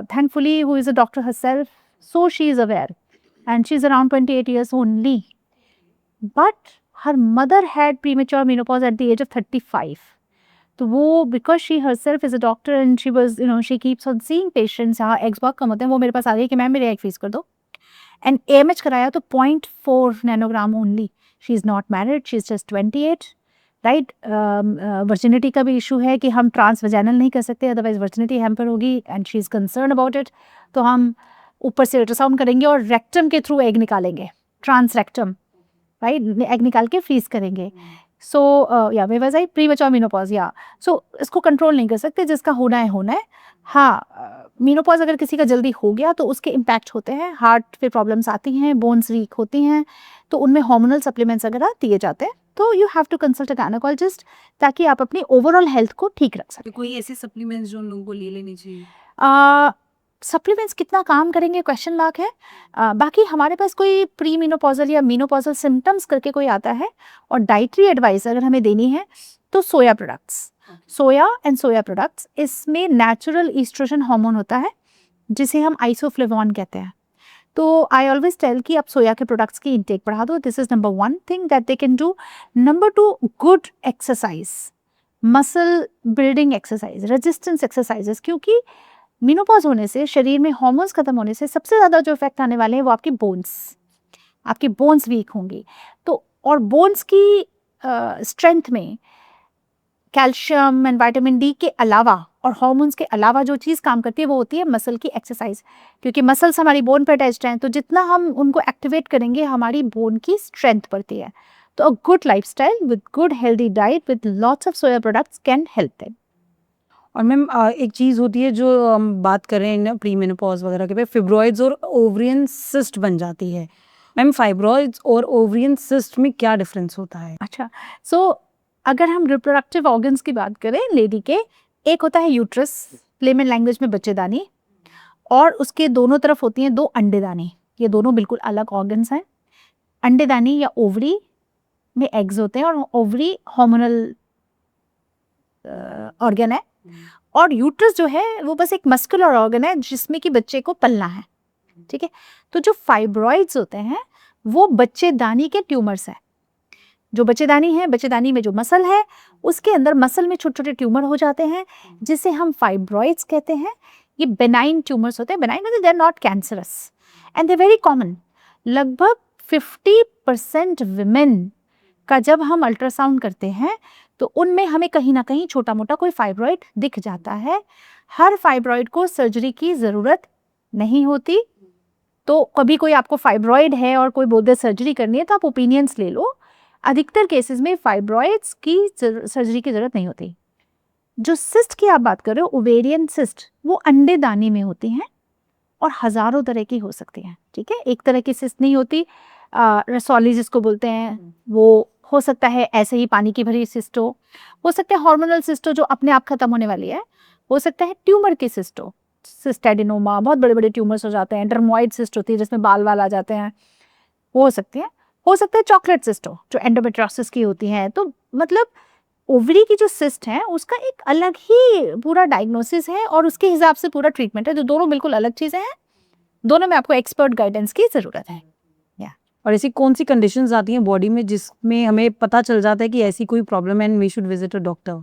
thankfully, who is a doctor herself, so she is aware and she is around 28 years only, but her mother had premature menopause at the age of 35. तो वो because she herself is a doctor and she was, she keeps on seeing patients, यहाँ एग्स बहुत कम होते हैं, वो मेरे पास आ गई कि मैम मेरे एग फ्रीज कर दो, एंड AMH कराया तो 0.4 nanogram only. She is not married, she is just 28, right? Virginity का भी इशू है कि हम ट्रांस वजाइनल नहीं कर सकते, अदरवाइज वर्जिनिटी हैम्पर होगी, and she is concern about it. तो हम ऊपर से अल्ट्रासाउंड करेंगे और रेक्टम के थ्रू एग निकालेंगे, ट्रांस रेक्टम, राइट? एग निकाल के फ्रीज करेंगे। सो या वेवाजाई प्रीमेच्योर मेनोपॉज, या सो इसको कंट्रोल नहीं कर सकते, जिसका होना है होना है। हाँ, मेनोपॉज अगर किसी का जल्दी हो गया तो उसके इम्पैक्ट होते हैं, हार्ट पे प्रॉब्लम्स आती हैं, बोन्स वीक होती हैं, तो उनमें हार्मोनल सप्लीमेंट्स वगैरह दिए जाते हैं। तो you have to consult a gynaecologist ताकि आप अपनी ओवरऑल हेल्थ को ठीक रख सकें। कोई ऐसे सप्लीमेंट्स जो उन लोगों को ले लेनी चाहिए? सप्लीमेंट्स कितना काम करेंगे, क्वेश्चन मार्क है। बाकी हमारे पास कोई प्री मेनोपॉजल या मेनोपॉजल सिम्टम्स करके कोई आता है और डाइटरी एडवाइस अगर हमें देनी है तो सोया products, soya and soya products, इसमें नेचुरल ईस्ट्रोजन हार्मोन होता है जिसे हम आइसोफ्लेवोन कहते हैं। तो आई ऑलवेज टेल कि आप सोया के प्रोडक्ट्स की इंटेक बढ़ा दो। This is number 1 thing that they can do. Number 2, good exercise, muscle building exercise, resistance exercises, क्योंकि मेनोपॉज होने से, शरीर में हार्मोन्स खत्म होने से सबसे ज़्यादा जो इफेक्ट आने वाले हैं वो आपकी बोन्स वीक होंगी। तो और बोन्स की स्ट्रेंथ में कैल्शियम एंड विटामिन डी के अलावा और हार्मोन्स के अलावा जो चीज़ काम करती है वो होती है मसल की एक्सरसाइज, क्योंकि मसल्स हमारी बोन पर अटैच्ड हैं, तो जितना हम उनको एक्टिवेट करेंगे हमारी बोन की स्ट्रेंथ बढ़ती है। तो a good lifestyle with good healthy diet with lots of soya products can help them. और मैम एक चीज़ होती है जो हम बात कर रहे हैं ना प्री मेनोपॉज वगैरह के पे, फिब्रॉइड्स और ओवरियन सिस्ट बन जाती है। मैम फाइब्रॉइड्स और ओवरियन सिस्ट में क्या डिफरेंस होता है? अच्छा, सो अगर हम रिप्रोडक्टिव ऑर्गन्स की बात करें लेडी के, एक होता है यूट्रस, लेमन लैंग्वेज में बच्चेदानी, और उसके दोनों तरफ होती हैं 2 अंडेदानी। ये दोनों बिल्कुल अलग ऑर्गन्स हैं। अंडेदानी या ओवरी में एग्स होते हैं और ओवरी हार्मोनल ऑर्गन है, और यूट्रस जो है वो बस एक मस्कुलर ऑर्गन है जिसमें कि बच्चे को पलना है। ठीक है, तो जो फाइब्रॉइड्स होते हैं वो बच्चेदानी के ट्यूमर्स हैं। जो बच्चेदानी है, बच्चेदानी में जो मसल है उसके अंदर मसल में छोटे छोटे ट्यूमर हो जाते हैं जिसे हम फाइब्रॉइड्स कहते हैं। ये बेनाइन ट्यूमर्स होते हैं। बेनाइन मतलब they are not cancerous and they very common. लगभग 50% विमेन का जब हम अल्ट्रासाउंड करते हैं तो उनमें हमें कहीं ना कहीं छोटा मोटा कोई फाइब्रॉइड दिख जाता है। हर फाइब्रॉइड को सर्जरी की ज़रूरत नहीं होती। तो कभी कोई आपको फाइब्रॉइड है और कोई बोलते सर्जरी करनी है तो आप ओपिनियंस ले लो। अधिकतर केसेस में फाइब्रॉइड्स की सर्जरी की ज़रूरत नहीं होती। जो सिस्ट की आप बात कर रहे हो, ओवेरियन सिस्ट, वो अंडेदानी में होती हैं और हज़ारों तरह की हो सकती हैं। ठीक है, एक तरह की सिस्ट नहीं होती। रसौली जिसको बोलते हैं वो हो सकता है, ऐसे ही पानी की भरी सिस्ट हो सकता है हार्मोनल सिस्ट हो जो अपने आप खत्म होने वाली है, हो सकता है ट्यूमर की सिस्ट हो, सिस्टेडिनोमा, बहुत बड़े बड़े ट्यूमर्स हो जाते हैं। डर्मोइड सिस्ट होती है जिसमें बाल आ जाते हैं, वो हो सकती है। हो सकता है चॉकलेट सिस्ट हो जो एंडोमेट्रियोसिस की होती हैं। तो मतलब ओवरी की जो सिस्ट है उसका एक अलग ही पूरा डायग्नोसिस है और उसके हिसाब से पूरा ट्रीटमेंट है। तो दोनों बिल्कुल अलग चीज़ें हैं, दोनों में आपको एक्सपर्ट गाइडेंस की ज़रूरत है। और ऐसी कौन सी कंडीशंस आती हैं बॉडी में जिसमें हमें पता चल जाता है कि ऐसी कोई प्रॉब्लम है and we should visit a doctor?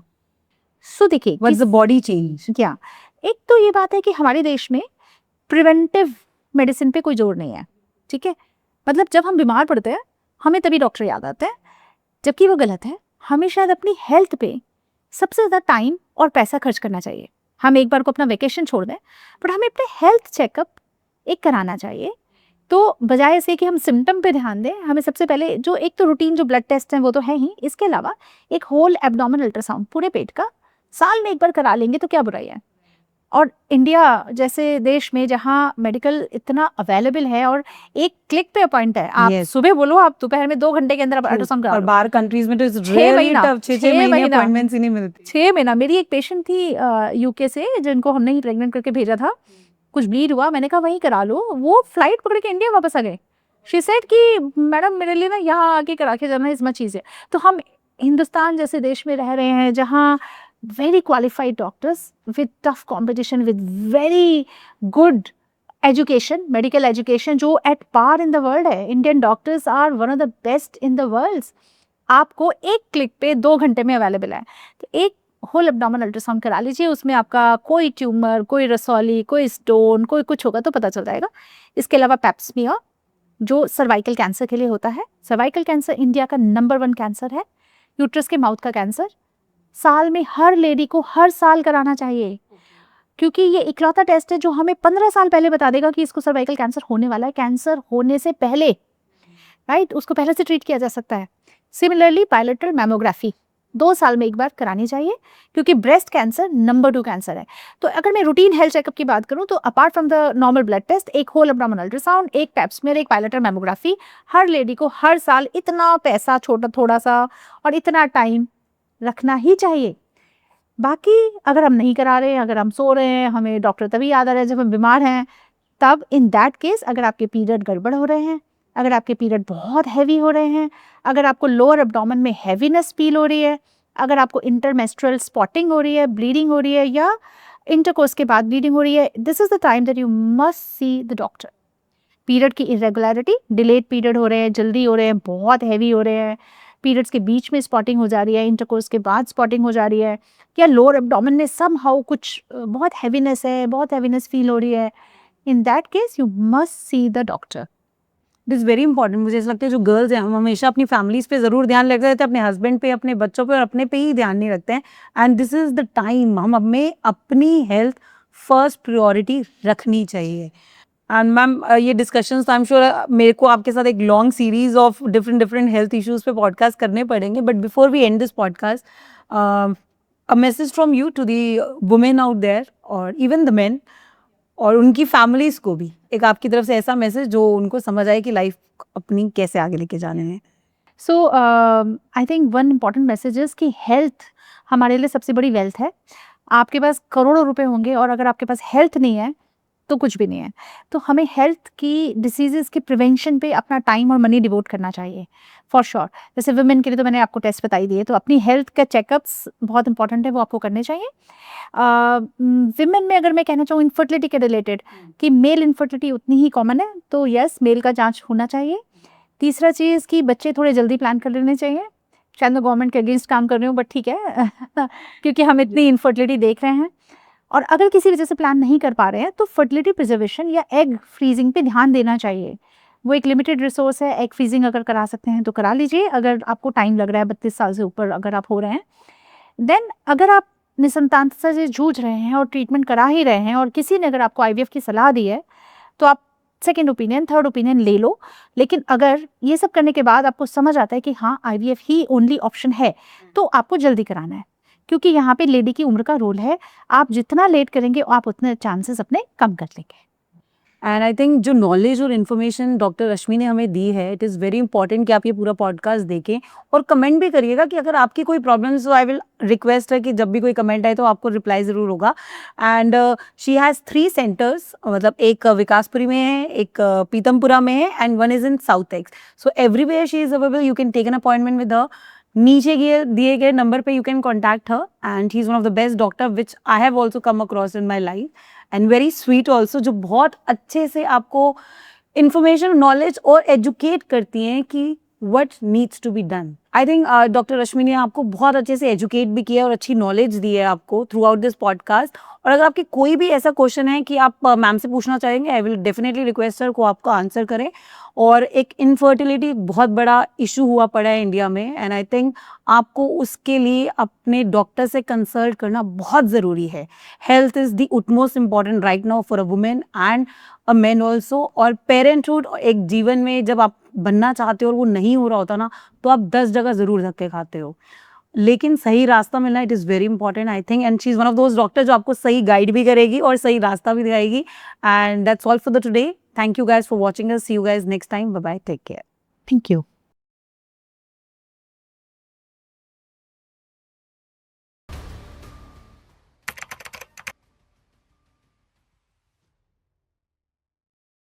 So देखिए, व्हाट्स द बॉडी चेंज? क्या, एक तो ये बात है कि हमारे देश में प्रिवेंटिव मेडिसिन पे कोई जोर नहीं है। ठीक है, मतलब जब हम बीमार पड़ते हैं हमें तभी डॉक्टर याद आते हैं, जबकि वो गलत है। हमें शायद अपनी हेल्थ पे सबसे ज़्यादा टाइम और पैसा खर्च करना चाहिए। हम एक बार को अपना वेकेशन छोड़ दें, बट हमें अपने हेल्थ चेकअप एक कराना चाहिए। तो बजाय से कि हम सिम्टम पे ध्यान दें, हमें सबसे पहले जो एक तो रूटीन जो ब्लड टेस्ट हैं वो तो है ही, इसके अलावा एक होल एब्डोमेन अल्ट्रासाउंड पूरे पेट का साल में एक बार करा लेंगे तो क्या बुराई है। और इंडिया जैसे देश में जहाँ मेडिकल इतना अवेलेबल है और एक क्लिक पे अपॉइंट है, आप Yes. सुबह बोलो, आप दोपहर में 2 घंटे के अंदर आप अल्ट्रासाउंड करा और लो। बाहर कंट्रीज में तो इस 6 रियली महीना, टफ 6 6 महीने महीना। अपॉइंटमेंट्स ही नहीं मिलती। 6 महीना। मेरी एक पेशेंट थी यूके से जिनको हमने ही प्रेग्नेंट करके भेजा था। कुछ ब्लीड हुआ, मैंने कहा वहीं करा लो, वो फ्लाइट पकड़ के इंडिया वापस आ गए। शी सेड कि मैडम मेरे लिए ना यहाँ आके करा के जाना इज मच ईजियर। तो हम हिंदुस्तान जैसे देश में रह रहे हैं जहाँ very qualified doctors with tough competition with very good education, medical education जो at par in the world है। Indian doctors are one of the best in the world. आपको एक क्लिक पे 2 घंटे में अवेलेबल है। तो एक होल एब्डोमेन अल्ट्रासाउंड करा लीजिए, उसमें आपका कोई ट्यूमर, कोई रसौली, कोई स्टोन, कोई कुछ होगा तो पता चल जाएगा। इसके अलावा पैप्समियर जो सर्वाइकल कैंसर के लिए होता है। सर्वाइकल कैंसर इंडिया का नंबर 1 कैंसर है। यूट्रस के माउथ का कैंसर साल में हर लेडी को हर साल कराना चाहिए, क्योंकि ये इकलौता टेस्ट है जो हमें 15 साल पहले बता देगा कि इसको सर्वाइकल कैंसर होने वाला है। कैंसर होने से पहले, राइट, उसको पहले से ट्रीट किया जा सकता है। सिमिलरली बायलैटरल मैमोग्राफी 2 साल में एक बार करानी चाहिए, क्योंकि ब्रेस्ट कैंसर नंबर 2 कैंसर है। तो अगर मैं रूटीन हेल्थ चेकअप की बात करूं तो apart from the normal blood test, एक होल एब्डोमेन अल्ट्रासाउंड, एक पैप्समियर, एक बायलैटरल मैमोग्राफी हर लेडी को हर साल इतना पैसा थोड़ा सा और इतना टाइम रखना ही चाहिए। बाकी अगर हम नहीं करा रहे, अगर हम सो रहे हैं, हमें डॉक्टर तभी याद आ रहा है जब हम बीमार हैं, तब इन दैट केस अगर आपके पीरियड गड़बड़ हो रहे हैं, अगर आपके पीरियड बहुत हैवी हो रहे हैं, अगर आपको लोअर एब्डोमेन में हैवीनेस फील हो रही है, अगर आपको इंटरमेस्ट्रुअल स्पॉटिंग हो रही है, ब्लीडिंग हो रही है या इंटरकोर्स के बाद ब्लीडिंग हो रही है, this is the time that you must see the doctor. Period की इरेगुलरिटी, डिलेड पीरियड हो रहे हैं, जल्दी हो रहे हैं, बहुत हैवी हो रहे हैं, पीरियड्स के बीच में स्पॉटिंग हो जा रही है, इंटरकोर्स के बाद स्पॉटिंग हो जा रही है, या लोअर एब्डोमेन में समहाउ कुछ बहुत हैवीनेस है, बहुत हैवीनेस फील हो रही है, in that case you must see the doctor. It is very important. मुझे ऐसा लगता है जो गर्ल्स हैं हम हमेशा अपनी फैमिलीज़ पे ज़रूर ध्यान रखते हैं, अपने हस्बैंड पे, अपने बच्चों पे और अपने पे ही ध्यान नहीं रखते हैं। And this is the time हम हमें अपनी हेल्थ फर्स्ट प्रायोरिटी रखनी चाहिए। एंड मैम ये डिस्कशंस आई एम श्योर मेरे को आपके साथ एक long series of different health issues पे पॉडकास्ट करने पड़ेंगे, but before we end this podcast a message from you to the women out there और इवन द मेन और उनकी फैमिलीज को भी एक आपकी तरफ से ऐसा मैसेज जो उनको समझ आए कि लाइफ अपनी कैसे आगे लेके जाने हैं। So I think one important message is कि हेल्थ हमारे लिए सबसे बड़ी वेल्थ है। आपके पास करोड़ों रुपए होंगे और अगर आपके पास हेल्थ नहीं है तो कुछ भी नहीं है। तो हमें हेल्थ की डिसीजेस के प्रिवेंशन पे अपना टाइम और मनी डिवोट करना चाहिए फॉर श्योर। जैसे वुमेन के लिए तो मैंने आपको टेस्ट बताई दिए, तो अपनी हेल्थ का चेकअप्स बहुत इंपॉर्टेंट है, वो आपको करने चाहिए। विमेन में अगर मैं कहना चाहूँ इनफर्टिलिटी के रिलेटेड कि मेल इनफर्टिलिटी उतनी ही कॉमन है, तो यस मेल का जांच होना चाहिए। तीसरा चीज़ कि बच्चे थोड़े जल्दी प्लान कर लेने चाहिए। शायद मैं गवर्नमेंट के अगेंस्ट काम कर रही हूँ, बट ठीक है क्योंकि हम इतनी इनफर्टिलिटी देख रहे हैं। और अगर किसी वजह से प्लान नहीं कर पा रहे हैं तो फर्टिलिटी प्रिजर्वेशन या एग फ्रीजिंग पे ध्यान देना चाहिए। वो एक लिमिटेड रिसोर्स है, एग फ्रीजिंग अगर करा सकते हैं तो करा लीजिए, अगर आपको टाइम लग रहा है 32 साल से ऊपर अगर आप हो रहे हैं। देन अगर आप निसंतानता से जूझ रहे हैं और ट्रीटमेंट करा ही रहे हैं और किसी ने अगर आपको आईवीएफ की सलाह दी है तो आप सेकेंड ओपिनियन, थर्ड ओपिनियन ले लो। लेकिन अगर ये सब करने के बाद आपको समझ आता है कि हाँ आईवीएफ ही ओनली ऑप्शन है, तो आपको जल्दी कराना है, क्योंकि यहाँ पे लेडी की उम्र का रोल है। आप जितना लेट करेंगे आप उतने चांसेस अपने कम कर लेंगे। एंड आई थिंक जो नॉलेज और इन्फॉर्मेशन डॉक्टर रश्मि ने हमें दी है, इट इज़ वेरी इंपॉर्टेंट कि आप ये पूरा पॉडकास्ट देखें और कमेंट भी करिएगा कि अगर आपकी कोई प्रॉब्लम तो आई विल रिक्वेस्ट है कि जब भी कोई कमेंट आए तो आपको रिप्लाई ज़रूर होगा। एंड शी हैज़ 3 सेंटर्स, मतलब एक विकासपुरी में है, एक पीतमपुरा में है and one is in South Ex. So everywhere she is available, you can take an appointment with her. नीचे दिए गए नंबर पे you can contact her and he is one of the best doctor which I have also come across in my life and very sweet also, जो बहुत अच्छे से आपको इंफॉर्मेशन, नॉलेज और एजुकेट करती हैं कि what needs to be done. I think doctor Rashmi ने आपको बहुत अच्छे से एजुकेट भी किया और अच्छी नॉलेज दी है आपको थ्रू आउट दिस पॉडकास्ट। और अगर आपकी कोई भी ऐसा क्वेश्चन है कि आप मैम से पूछना चाहेंगे, I will definitely request sir को आपको आंसर करें। और एक इनफर्टिलिटी बहुत बड़ा इशू हुआ पड़ा है इंडिया में एंड आई थिंक आपको उसके लिए अपने डॉक्टर से कंसल्ट करना बहुत ज़रूरी है। Health is the utmost important right now for a women and a man also. और पेरेंटहुड एक जीवन में जब आप बनना चाहते हो और वो नहीं हो रहा होता ना, तो आप 10 जगह ज़रूर धक्के खाते हो, लेकिन सही रास्ता मिलना it is very important I think. And she is one of those doctor जो आपको सही गाइड भी करेगी और सही रास्ता भी दिखाएगी। And that's all for the today. Thank you guys for watching us. See you guys next time. Bye bye, take care. Thank you.